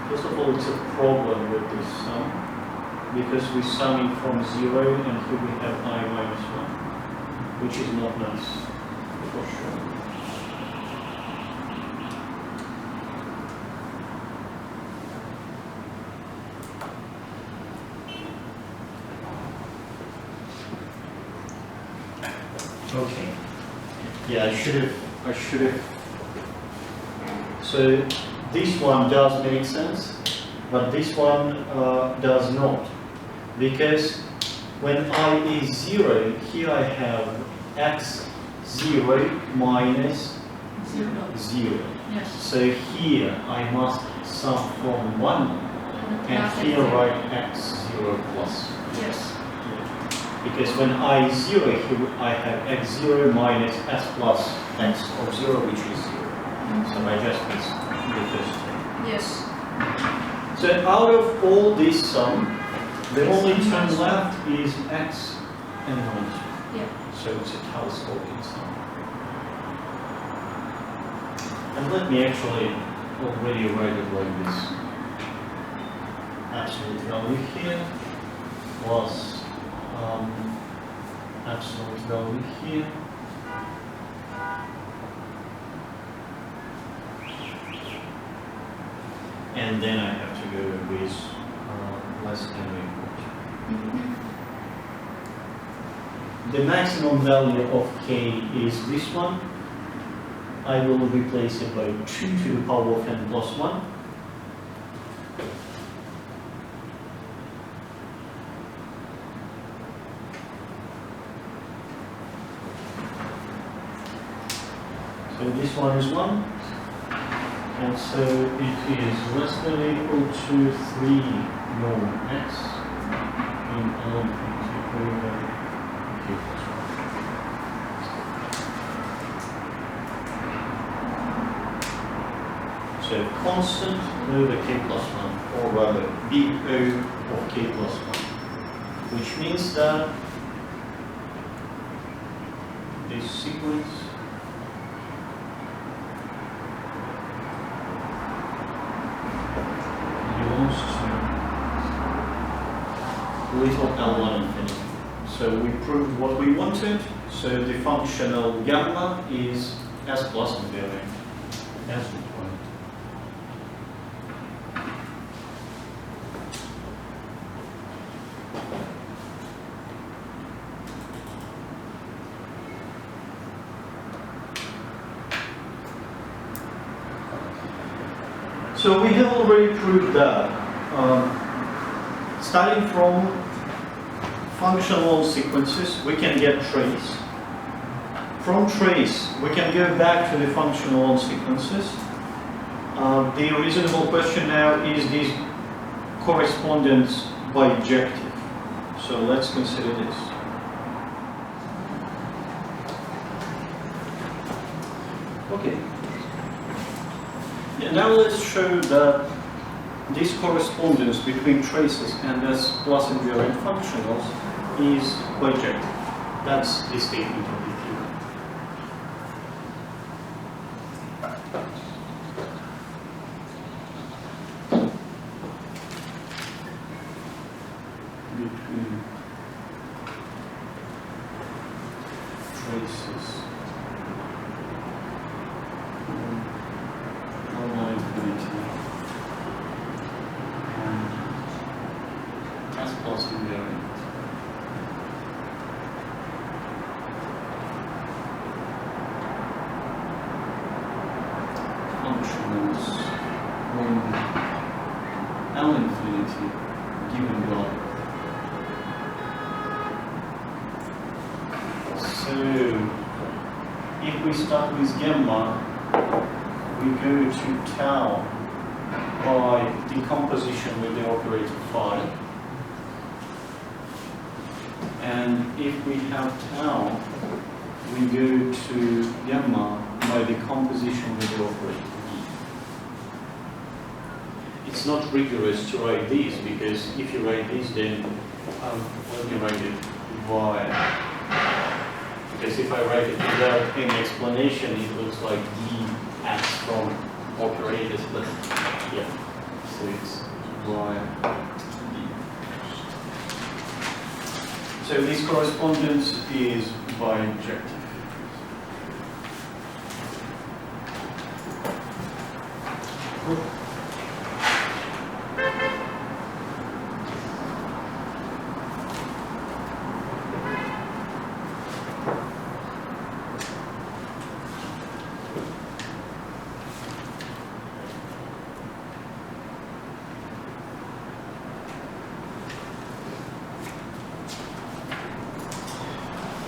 First of all, it's a problem with this sum because we're summing from 0 and here we have I minus 1, which is not nice for sure. Okay. Yeah, I should have. So this one does make sense, but this one does not. Because when I is 0, here I have x0 minus 0. Yes. So here I must sum from 1 and here write x0 plus. Yes. Because when I is 0, here I have x0 minus s plus x of 0, which is 0. So I just missed the first thing. Yes. So out of all this sum, the only term left is x and minus 1. Yeah. So it's a telescopic sum. And let me actually already write it like this. Absolute value here plus absolute value here. And then I have to go with less than or equal to. The maximum value of k is this one. I will replace it by 2 to the power of n plus 1. So this one is 1, and so it is less than or equal to 3 norm x in ln over k plus 1. So constant over k plus 1, or rather BO of k plus 1, which means that this sequence little L1 infinity. So we proved what we wanted. So the functional gamma is S plus invariant as required. So we have already proved that starting from functional sequences, we can get trace. From trace, we can go back to the functional sequences. The reasonable question now is this correspondence bijective. So let's consider this. Okay. Yeah, now let's show that this correspondence between traces and S plus invariant functionals is bijective. That's the statement of the theorem. Between traces on infinity and S plus invariant. Functionals on L infinity given value. So if we start with gamma, we go to tau by decomposition with the operator phi. And if we have tau, we go to gamma by decomposition with the operator e. It's not rigorous to write these, because if you write these, then let me write it y. Because if I write it without any explanation, it looks like E acts from operators, but yeah, so it's Y. So this correspondence is bijective.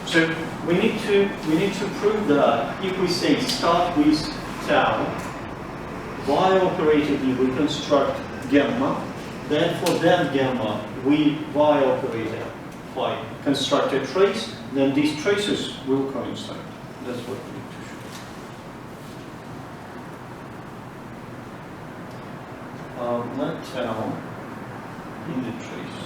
So we need to prove that if we say start with tau, y operator e, we construct gamma, then for that gamma we y operator phi construct a trace, then these traces will coincide. That's what we need to show. Let tau in the trace.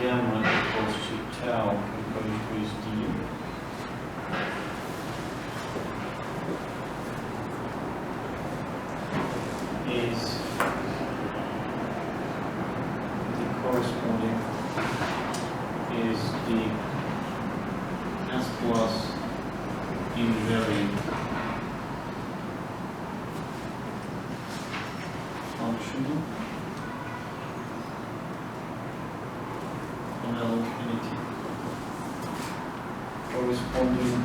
Gamma equals to tau composed with d. Is the corresponding is the S plus invariant function infinity corresponding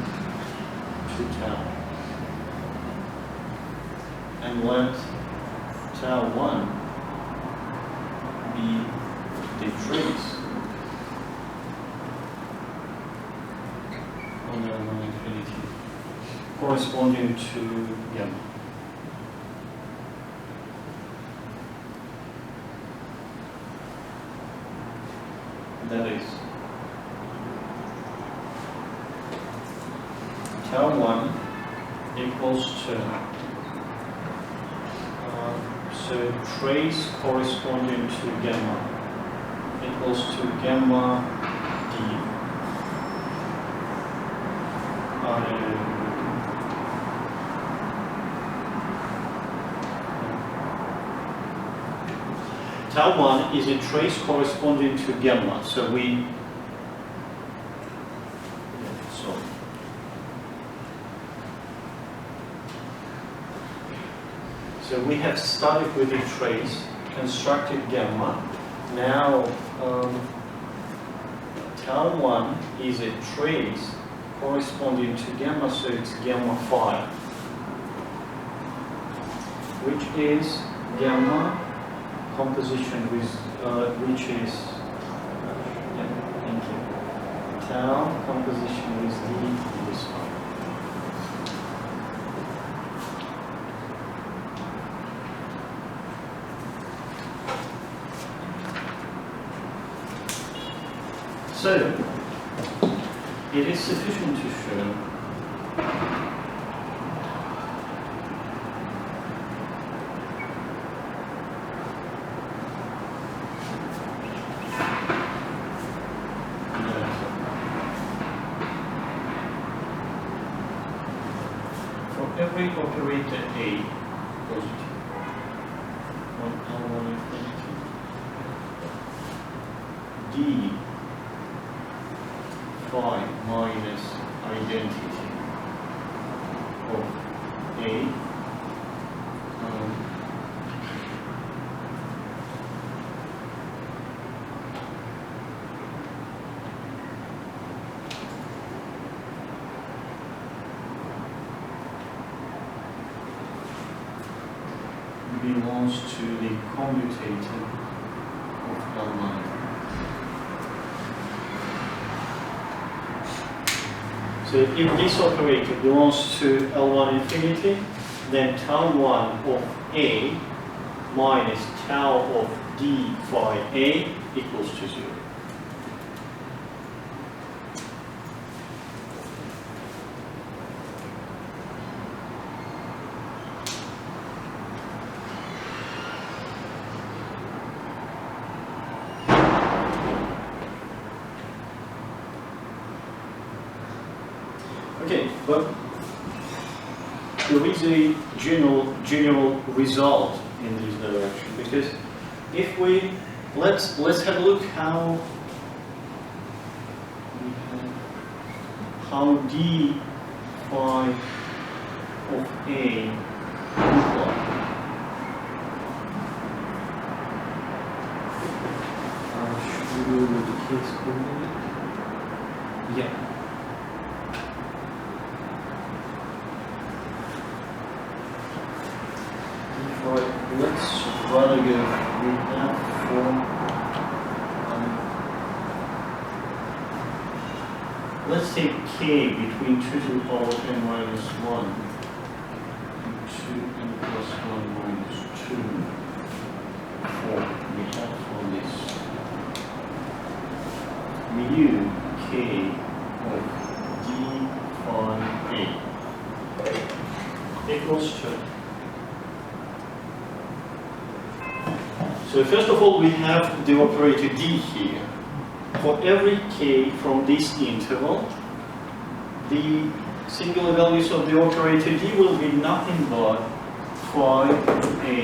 to tau, and let tau 1 be the trace on L infinity corresponding to gamma. That is tau 1 equals to so trace corresponding to gamma equals to gamma d. Tau 1 is a trace corresponding to gamma, so we So we have started with a trace, constructed gamma. Now tau 1 is a trace corresponding to gamma, so it's gamma phi, which is gamma composition with which is thank you, tau composition with d in this one. So, it is sufficient to show that for every operator A positive on L1 infinity, D phi minus identity of A belongs to the commutative of L1. So if this operator belongs to L1 infinity, then tau 1 of A minus tau of d phi A equals to 0. Okay, but there is a general result in this direction, because if we let's have a look how d phi of A look like. Should we go with the case coordinate? Yeah. Let's rather go with that form. Let's take k between 2 to the power of n minus 1 and 2n plus 1 minus 2 form. We have for this mu k of d phi A equals to. So first of all, we have the operator d here. For every k from this interval, the singular values of the operator d will be nothing but phi A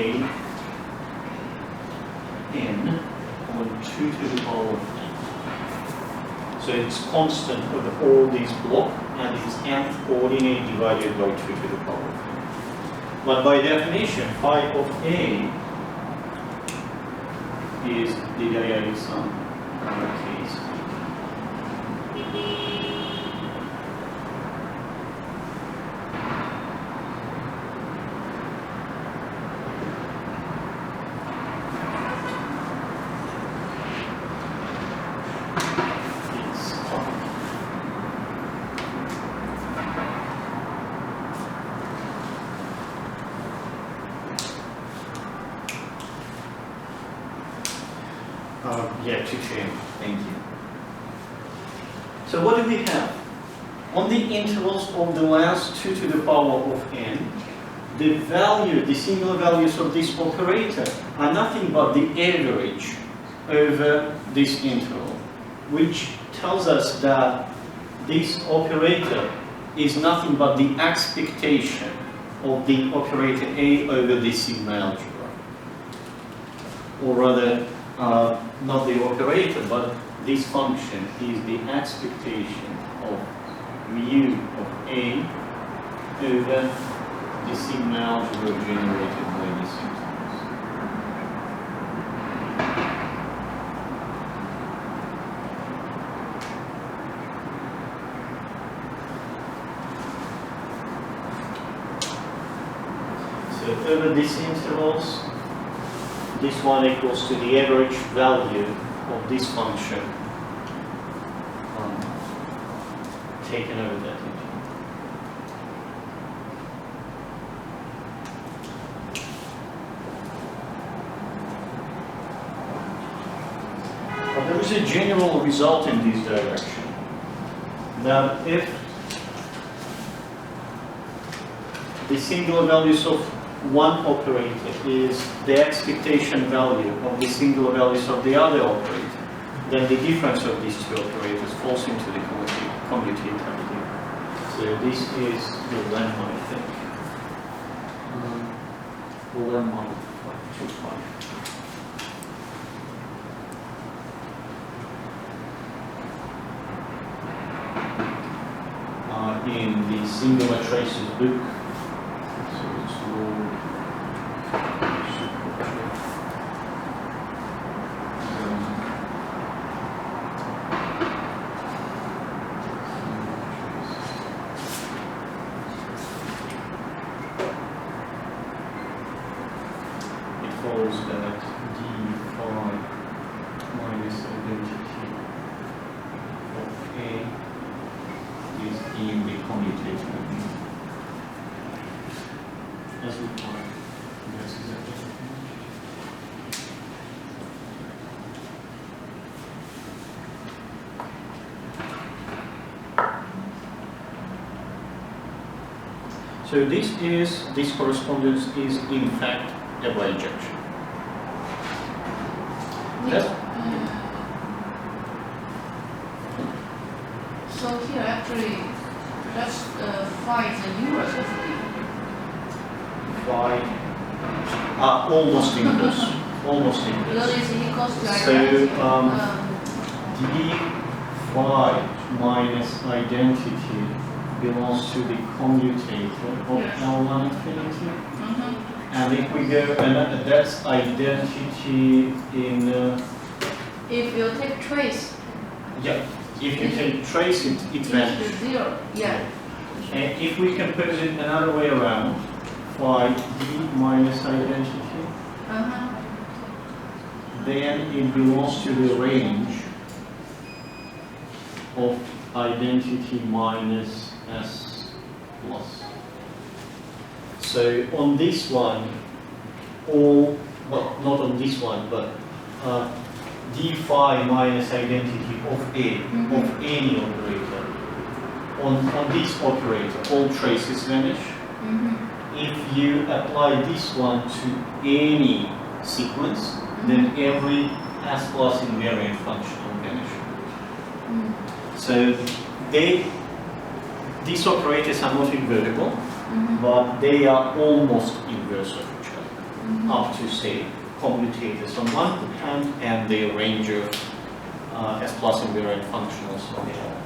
n on 2 to the power of n. So it's constant over all these blocks, and it's nth coordinate divided by 2 to the power of n. But by definition, phi of A is the diagonal sum of the case. It's fine. Yeah, Chichen, thank you. So what do we have? On the intervals of the last 2 to the power of n, the value, the singular values of this operator are nothing but the average over this interval, which tells us that this operator is nothing but the expectation of the operator A over the sigma algebra. Or rather, not the operator, but this function is the expectation of mu of A over the sigma algebra generated by this interval. So over these intervals, this one equals to the average value of this function taken over that interval. But there is a general result in this direction, that if the singular values of one operator is the expectation value of the singular values of the other operator, then the difference of these two operators falls into the commutative idea. So this is the lemma, I think. Lemma 525. In the singular traces book. So it's all follows that d phi minus identity of A is d commutative. As required. Yes, exactly. So this correspondence is in fact a bijection. Yes? So here actually, let's find the inverse of D. Phi almost inverse. Almost Because inverse. it's equals to So d phi minus identity belongs to the commutator of Yes. L1 infinity. Mhm. And if we go, and that's identity in, If you take trace, yeah, if you can trace it, it it's vanishes. 0. Yeah. And if we compose it another way around, phi d minus identity, Uh-huh. then it belongs to the range of identity minus s plus. So on this one, all, well, not on this one, but d phi minus identity of a, of any operator. On this operator, all traces vanish. Mhm. If you apply this one to any sequence, then every s plus invariant function will vanish. Mm. So these operators are not invertible, Mhm. but they are almost inverse of each other, Mhm. up to say commutators on one hand and the range of s plus invariant functionals on the other.